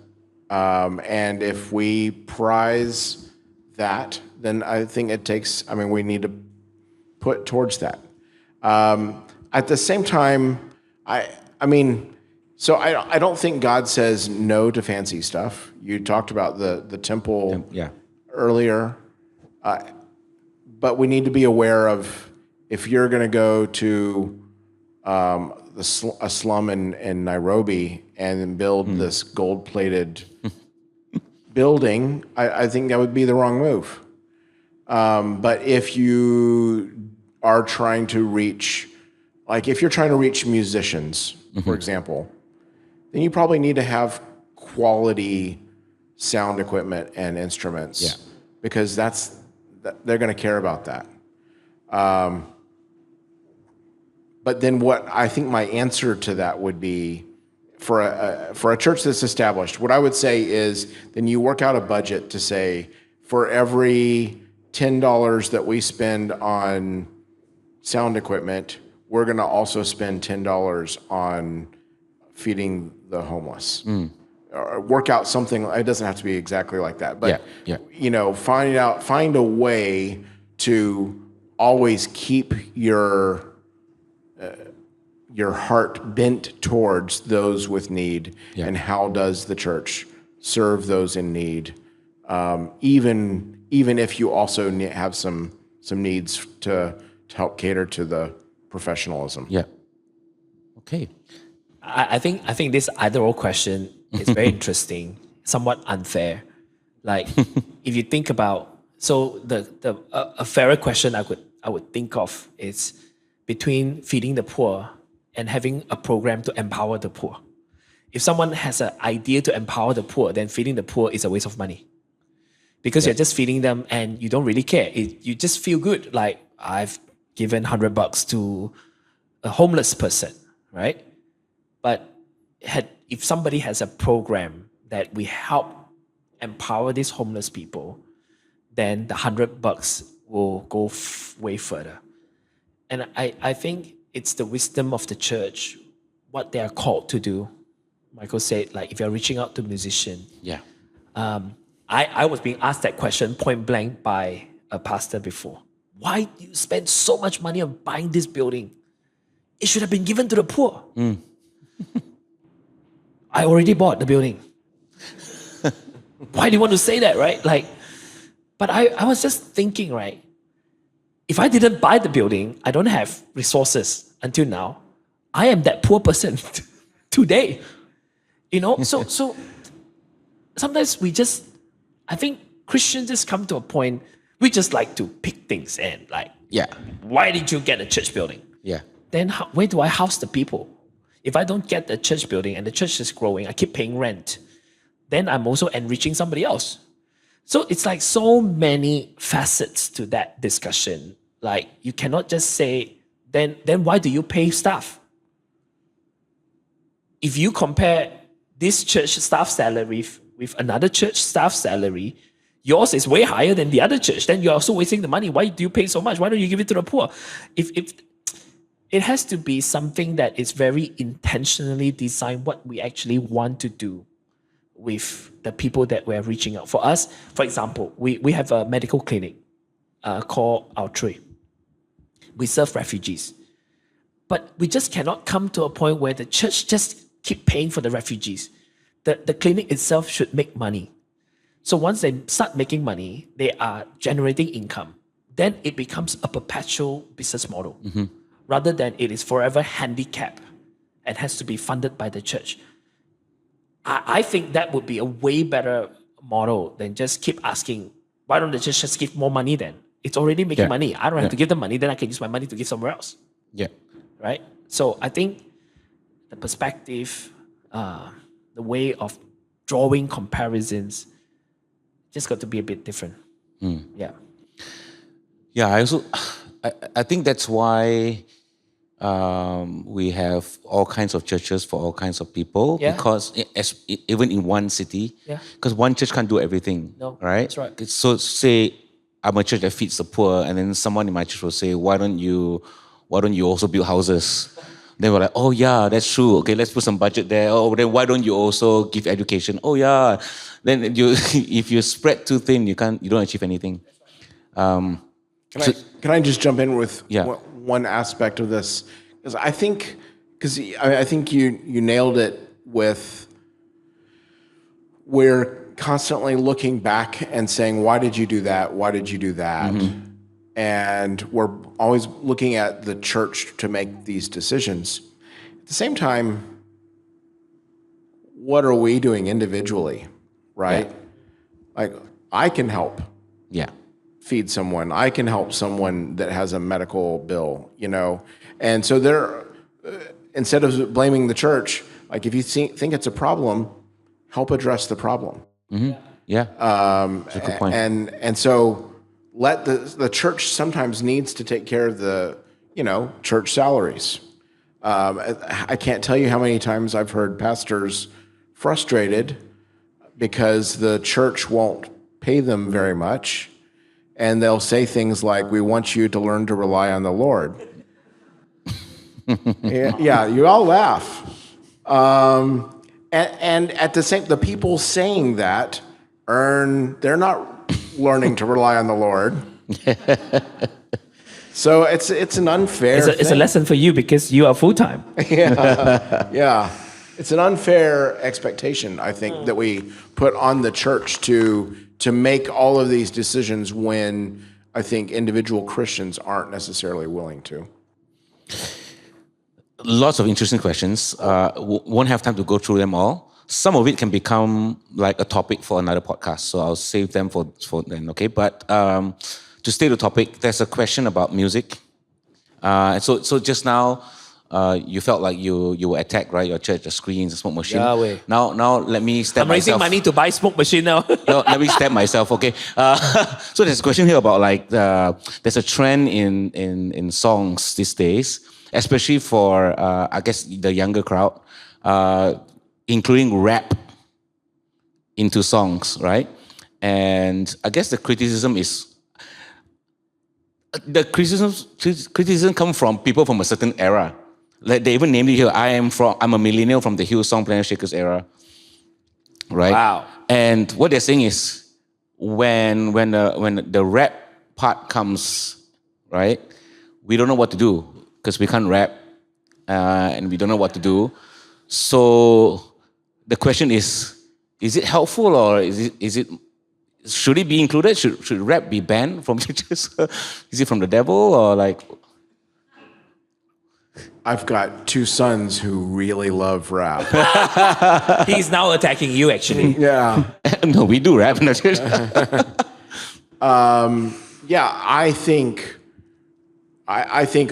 And if we prize that, then I think we need to put towards that. At the same time, I don't think God says no to fancy stuff. You talked about the temple earlier. But we need to be aware of, if you're going to go to a slum in Nairobi and then build this gold-plated building, I think that would be the wrong move. But if you are trying to reach, if you're trying to reach musicians, for example, then you probably need to have quality sound equipment and instruments, because they're going to care about that. But then what I think my answer to that would be, for a church that's established, what I would say is, then you work out a budget to say, for every $10 that we spend on sound equipment, we're going to also spend $10 on feeding the homeless. Or work out something. It doesn't have to be exactly like that, but find a way to always keep your heart bent towards those with need, and how does the church serve those in need, even if you also have some needs to help cater to the professionalism. Yeah. Okay. I think this either-or question is very interesting, somewhat unfair. Like, if you think about, so a fairer question I would think of is between feeding the poor and having a program to empower the poor. If someone has an idea to empower the poor, then feeding the poor is a waste of money, because you're just feeding them and you don't really care. You just feel good, like I've given $100 to a homeless person, right? But if somebody has a program that we help empower these homeless people, then the $100 will go way further. And I think it's the wisdom of the church, what they are called to do. Michael said, like, if you're reaching out to musicians. Yeah. I was being asked that question point blank by a pastor before. Why do you spend so much money on buying this building? It should have been given to the poor. I already bought the building. Why do you want to say that, right? Like, but I was just thinking, right? If I didn't buy the building, I don't have resources until now. I am that poor person today. So sometimes I think Christians just come to a point, we just like to pick things and like, why did you get a church building? Yeah. Then where do I house the people? If I don't get the church building and the church is growing, I keep paying rent, then I'm also enriching somebody else. So it's like so many facets to that discussion. Like, you cannot just say, then why do you pay staff? If you compare this church staff salary with another church staff salary, yours is way higher than the other church, then you're also wasting the money. Why do you pay so much? Why don't you give it to the poor? If it has to be something that is very intentionally designed, what we actually want to do with the people that we're reaching out. For us, for example, we have a medical clinic called Our Tree. We serve refugees. But we just cannot come to a point where the church just keep paying for the refugees. The clinic itself should make money. So once they start making money, they are generating income. Then it becomes a perpetual business model. Rather than it is forever handicapped and has to be funded by the church. I think that would be a way better model than just keep asking, why don't the church just give more money then? It's already making money. I don't have to give them money, then I can use my money to give somewhere else. Yeah. Right? So I think the perspective, the way of drawing comparisons, just got to be a bit different. Yeah. Yeah, I think that's why we have all kinds of churches for all kinds of people, because even in one city, because one church can't do everything, right? That's right. So say I'm a church that feeds the poor, and then someone in my church will say, why don't you also build houses? Then we're like, oh yeah, that's true. Okay, let's put some budget there. Oh, then why don't you also give education? Oh yeah. Then if you spread too thin, you don't achieve anything. Can I just jump in with one aspect of this? Because I think you nailed it with, we're constantly looking back and saying, why did you do that? Why did you do that? And we're always looking at the church to make these decisions. At the same time, what are we doing individually, right? Yeah. Like, I can help. Yeah. Feed someone. I can help someone that has a medical bill, And so instead of blaming the church, like, if you think it's a problem, help address the problem. Yeah. That's a good point. And so let the church sometimes needs to take care of the, church salaries. I can't tell you how many times I've heard pastors frustrated because the church won't pay them very much. And they'll say things like, we want you to learn to rely on the Lord. Yeah, you all laugh. And at the same, the people saying that they're not learning to rely on the Lord. So it's an unfair It's a thing. lesson for you because you are full-time. Yeah. It's an unfair expectation, I think, that we put on the church to make all of these decisions when I think individual Christians aren't necessarily willing to. Lots of interesting questions. Won't have time to go through them all. Some of it can become like a topic for another podcast, so I'll save them for then, okay? But to stay the topic, there's a question about music. So just now, you felt like you were attacked, right? Your church, the screens, the smoke machine. Yahweh. Now let me step I'm raising myself. money to buy smoke machine now. No, let me step myself, okay? So there's a question here about like there's a trend in songs these days, especially for I guess the younger crowd, including rap into songs, right? And I guess the criticism come from people from a certain era. Like they even named it here. I'm a millennial from the Hillsong Planet Shakers era, right? Wow. And what they're saying is when the rap part comes, right? We don't know what to do because we can't rap, and we don't know what to do. So the question is it helpful or is it should it be included? Should rap be banned from churches? Is it from the devil or like? I've got two sons who really love rap. He's now attacking you, actually. Yeah. No, we do rap in the church. Yeah, I think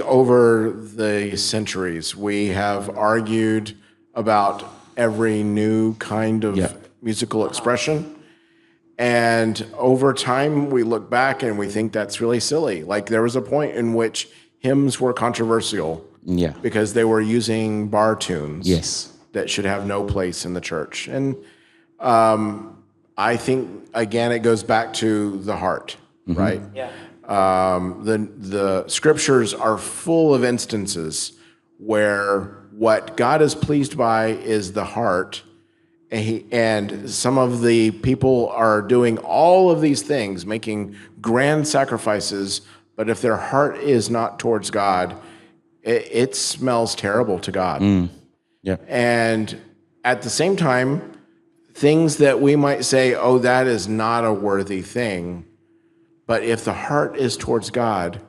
over the centuries we have argued about every new kind of musical expression. And over time, we look back and we think that's really silly. Like there was a point in which hymns were controversial because they were using bar tunes that should have no place in the church. And I think, again, it goes back to the heart, right? Yeah. The scriptures are full of instances where what God is pleased by is the heart. And some of the people are doing all of these things, making grand sacrifices, but if their heart is not towards God, it smells terrible to God. Yeah. And at the same time, things that we might say, oh, that is not a worthy thing, but if the heart is towards God,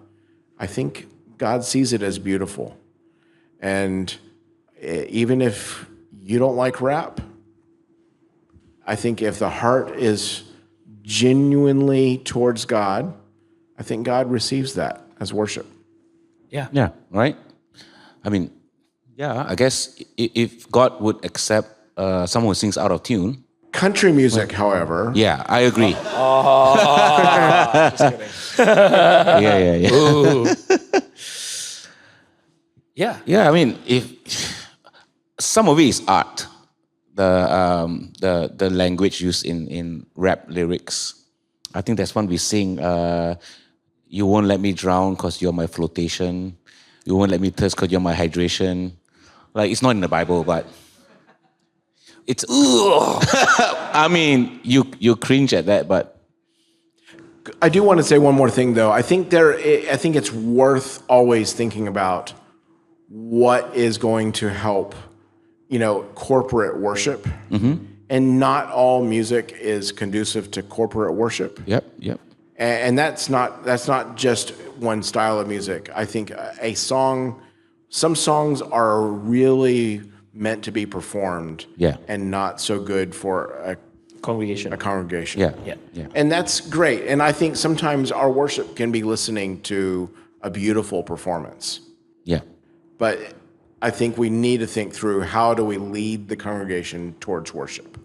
I think God sees it as beautiful. And even if you don't like rap, I think if the heart is genuinely towards God, I think God receives that as worship. Yeah. Yeah, right? I mean, I guess if God would accept someone who sings out of tune. Country music, however. Yeah, I agree. Just kidding. Yeah. Ooh. Yeah. Yeah, I mean, if some of it is art. The language used in rap lyrics. I think that's one we sing. You won't let me drown because you're my flotation. You won't let me thirst because you're my hydration. Like it's not in the Bible, but it's. I mean, you cringe at that, but I do want to say one more thing, though. I think it's worth always thinking about what is going to help. Corporate worship, and not all music is conducive to corporate worship. Yep. And that's not just one style of music. I think some songs are really meant to be performed, and not so good for a Congregation. Yeah. And that's great. And I think sometimes our worship can be listening to a beautiful performance. Yeah. But I think we need to think through how do we lead the congregation towards worship.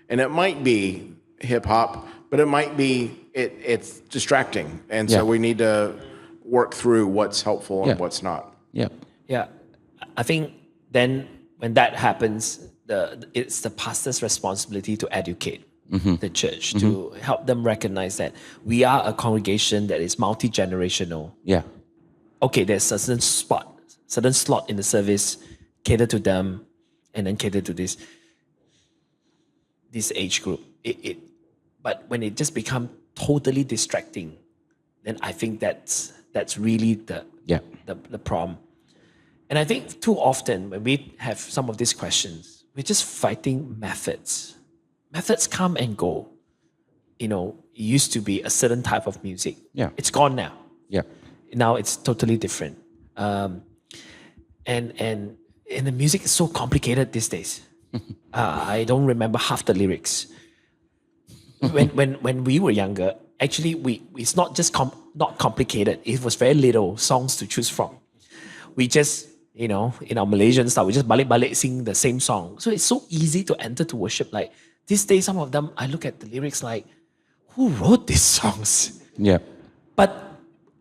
And it might be hip hop, but it might be it's distracting. And so we need to work through what's helpful and what's not. Yeah. Yeah. I think then when that happens, it's the pastor's responsibility to educate the church, to help them recognize that we are a congregation that is multi-generational. Yeah. Okay, there's a certain spot certain slot in the service, cater to them, and then cater to this age group. But when it just become totally distracting, then I think that's really the problem. And I think too often when we have some of these questions, we're just fighting methods. Methods come and go. You know, it used to be a certain type of music. Yeah. It's gone now. Yeah. Now it's totally different. And the music is so complicated these days. I don't remember half the lyrics. When we were younger, actually it's not just not complicated. It was very little songs to choose from. We just, you know, in our Malaysian style, we just balik sing the same song. So it's so easy to enter to worship. Like these days, some of them, I look at the lyrics like, who wrote these songs? Yeah. But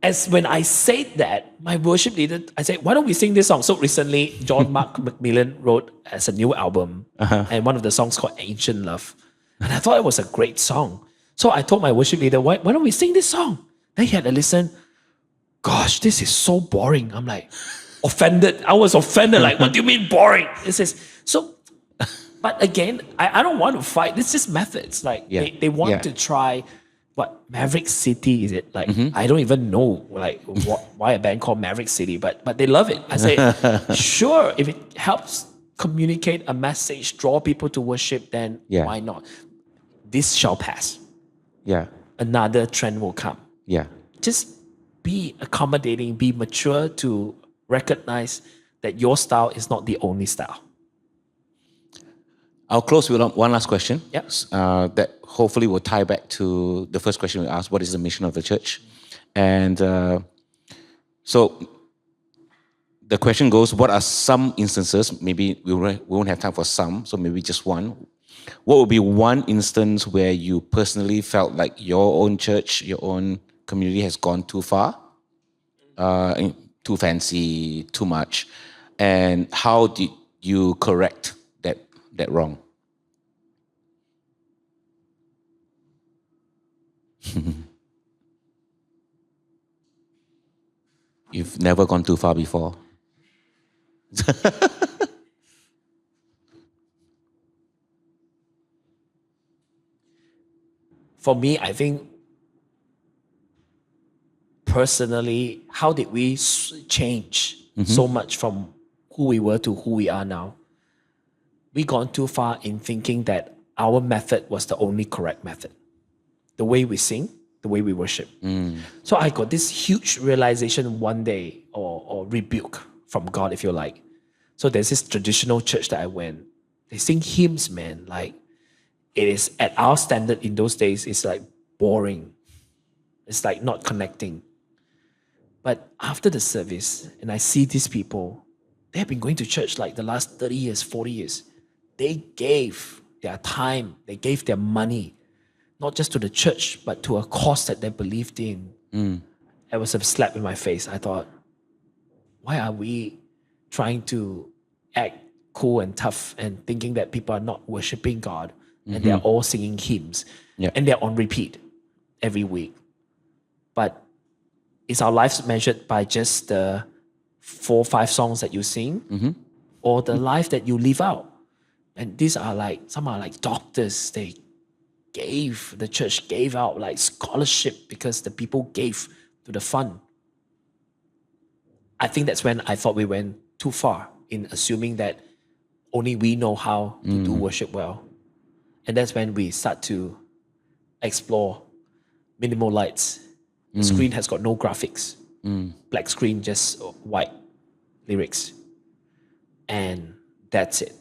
as when I said that, my worship leader, I said, why don't we sing this song? So recently, John Mark Macmillan wrote as a new album, and one of the songs called Ancient Love. And I thought it was a great song. So I told my worship leader, why don't we sing this song? Then he had to listen. Gosh, this is so boring. I'm like, offended. I was offended. Like, what do you mean boring? It says, so, but again, I don't want to fight. It's just methods. Like, they want to try. What, Maverick City, is it? Like, I don't even know like why a band called Maverick City, but they love it. I say, sure, if it helps communicate a message, draw people to worship, then why not? This shall pass. Yeah. Another trend will come. Yeah. Just be accommodating, be mature to recognize that your style is not the only style. I'll close with one last question. Yep. That hopefully will tie back to the first question we asked, what is the mission of the church? And so the question goes, what are some instances, maybe we won't have time for some, so maybe just one. What would be one instance where you personally felt like your own church, your own community has gone too far, too fancy, too much, and how did you correct that wrong? You've never gone too far before. For me, I think personally, how did we change so much from who we were to who we are now? We gone too far in thinking that our method was the only correct method. The way we sing, the way we worship. So I got this huge realization one day, or rebuke from God, if you like. So there's this traditional church that I went. They sing hymns, man. Like, it is at our standard in those days, it's like boring. It's like not connecting. But after the service, and I see these people, they have been going to church like the last 30 years, 40 years. They gave their time, they gave their money, not just to the church, but to a cause that they believed in. It was a slap in my face. I thought, why are we trying to act cool and tough and thinking that people are not worshiping God and they're all singing hymns and they're on repeat every week? But is our lives measured by just the 4 or 5 songs that you sing or the life that you live out? And these are like, some are like doctors. The church gave out like scholarship because the people gave to the fund. I think that's when I thought we went too far in assuming that only we know how to do worship well. And that's when we start to explore minimal lights. The screen has got no graphics. Black screen, just white lyrics. And that's it.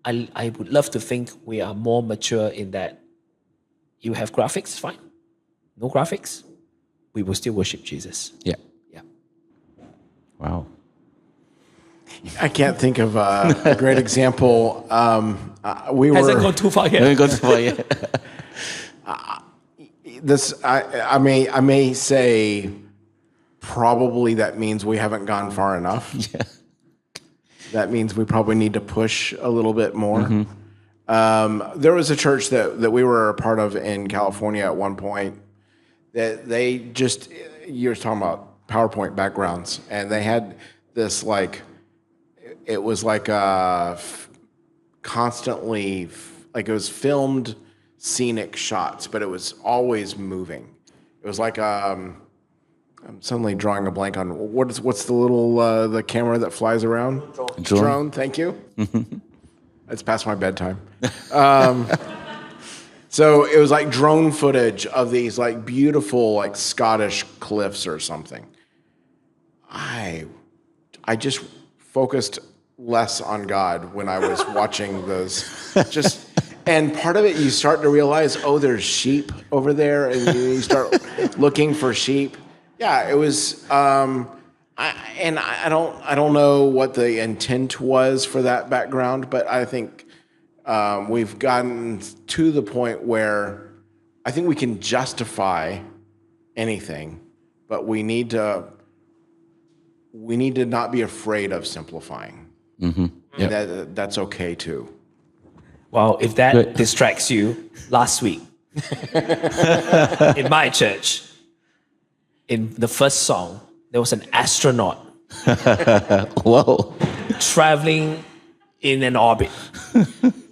I would love to think we are more mature in that you have graphics, fine. No graphics, we will still worship Jesus. Yeah. Yeah. Wow. I can't think of a great example. Hasn't gone too far yet. Haven't gone too far yet. I may say probably that means we haven't gone far enough. Yeah. That means we probably need to push a little bit more. There was a church that we were a part of in California at one point that they just, you're talking about PowerPoint backgrounds, and they had this like, it was like constantly, like it was filmed scenic shots, but it was always moving. It was like I'm suddenly drawing a blank on what's the little the camera that flies around? Drone. Thank you. It's past my bedtime. So it was like drone footage of these like beautiful like Scottish cliffs or something. I just focused less on God when I was watching those. And part of it, you start to realize, oh, there's sheep over there, and you start looking for sheep. Yeah, it was. I don't know what the intent was for that background, but I think we've gotten to the point where I think we can justify anything, but we need to not be afraid of simplifying. Mm-hmm. Yep. That's okay too. Well, if that distracts you, last week in my church, in the first song, there was an astronaut Whoa. traveling in an orbit.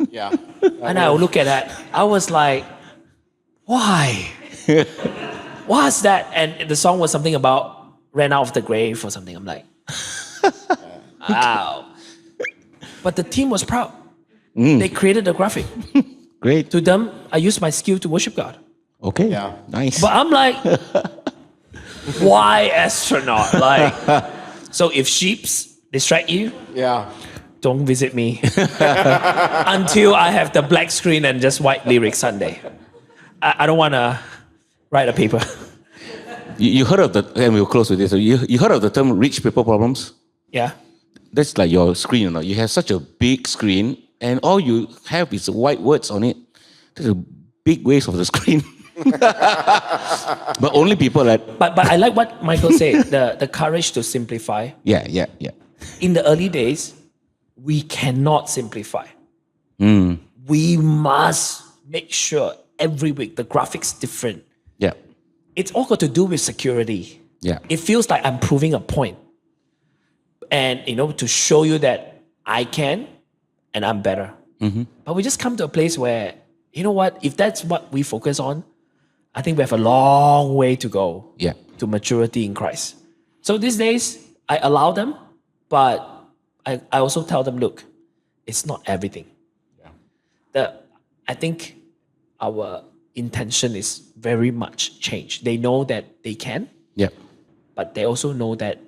Yeah. And I would look at that. I was like, why? What's that? And the song was something about ran out of the grave or something. I'm like, wow. But the team was proud. They created the graphic. Great. To them, I used my skill to worship God. Okay. Yeah. Nice. But I'm like, why astronaut? Like, so if sheeps distract you, Yeah. don't visit me until I have the black screen and just white lyrics Sunday. I don't want to write a paper. You heard of and we'll close with this. You heard of the term rich people problems? Yeah. That's like your screen, you know. You have such a big screen and all you have is white words on it. That's a big waste of the screen. But only people that... But I like what Michael said, the courage to simplify. Yeah. In the early days, we cannot simplify. We must make sure every week the graphics different. Yeah. It's all got to do with security. Yeah. It feels like I'm proving a point. And, to show you that I can and I'm better. But we just come to a place where, you know what, if that's what we focus on, I think we have a long way to go to maturity in Christ. So these days, I allow them, but I also tell them, look, it's not everything. I think our intention is very much changed. They know that they can, but they also know that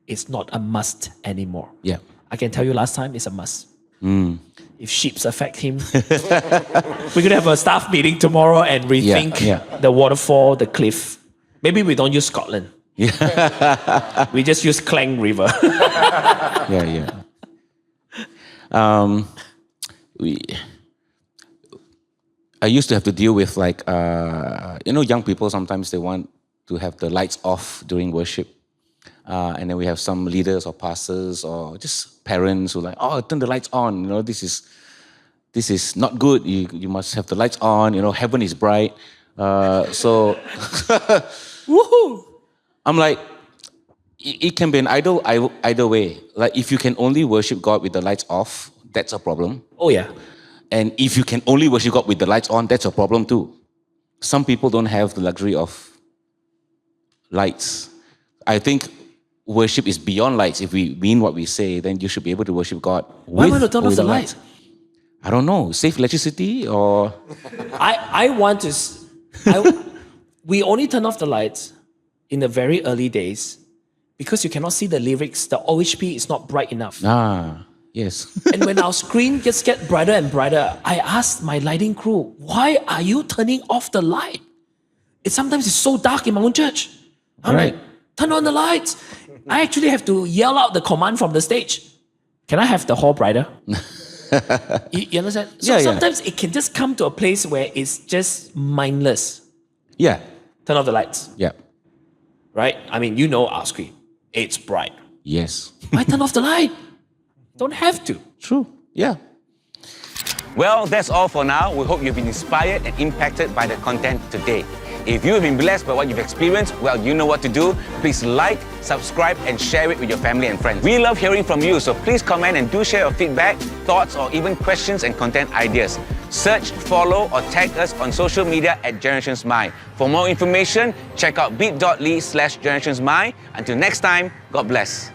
it's not a must anymore. Yeah. I can tell you last time, it's a must. If sheeps affect him, we're going to have a staff meeting tomorrow and rethink the waterfall, the cliff. Maybe we don't use Scotland. We just use Klang River. I used to have to deal with young people, sometimes they want to have the lights off during worship. And then we have some leaders or pastors or just parents who turn the lights on. This is not good. You must have the lights on. Heaven is bright. So Woohoo! I'm like, it can be an either way. Like if you can only worship God with the lights off, that's a problem. Oh yeah. And if you can only worship God with the lights on, that's a problem too. Some people don't have the luxury of lights. I think worship is beyond lights. If we mean what we say, then you should be able to worship God Why with want to turn off the lights? I don't know. Save electricity or... I want to... we only turn off the lights in the very early days because you cannot see the lyrics. The OHP is not bright enough. Yes. And when our screen just get brighter and brighter, I asked my lighting crew, why are you turning off the light? Sometimes it's so dark in my own church. I'm like, turn on the lights. I actually have to yell out the command from the stage. Can I have the hall brighter? You understand? So sometimes it can just come to a place where it's just mindless. Yeah. Turn off the lights. Yeah. Right? I mean, our screen. It's bright. Yes. Why turn off the light? Don't have to. True. Yeah. Well, that's all for now. We hope you've been inspired and impacted by the content today. If you have been blessed by what you've experienced, well, you know what to do. Please like, subscribe, and share it with your family and friends. We love hearing from you, so please comment and do share your feedback, thoughts, or even questions and content ideas. Search, follow, or tag us on social media at Generations My. For more information, check out bit.ly/generationsmy. Until next time, God bless.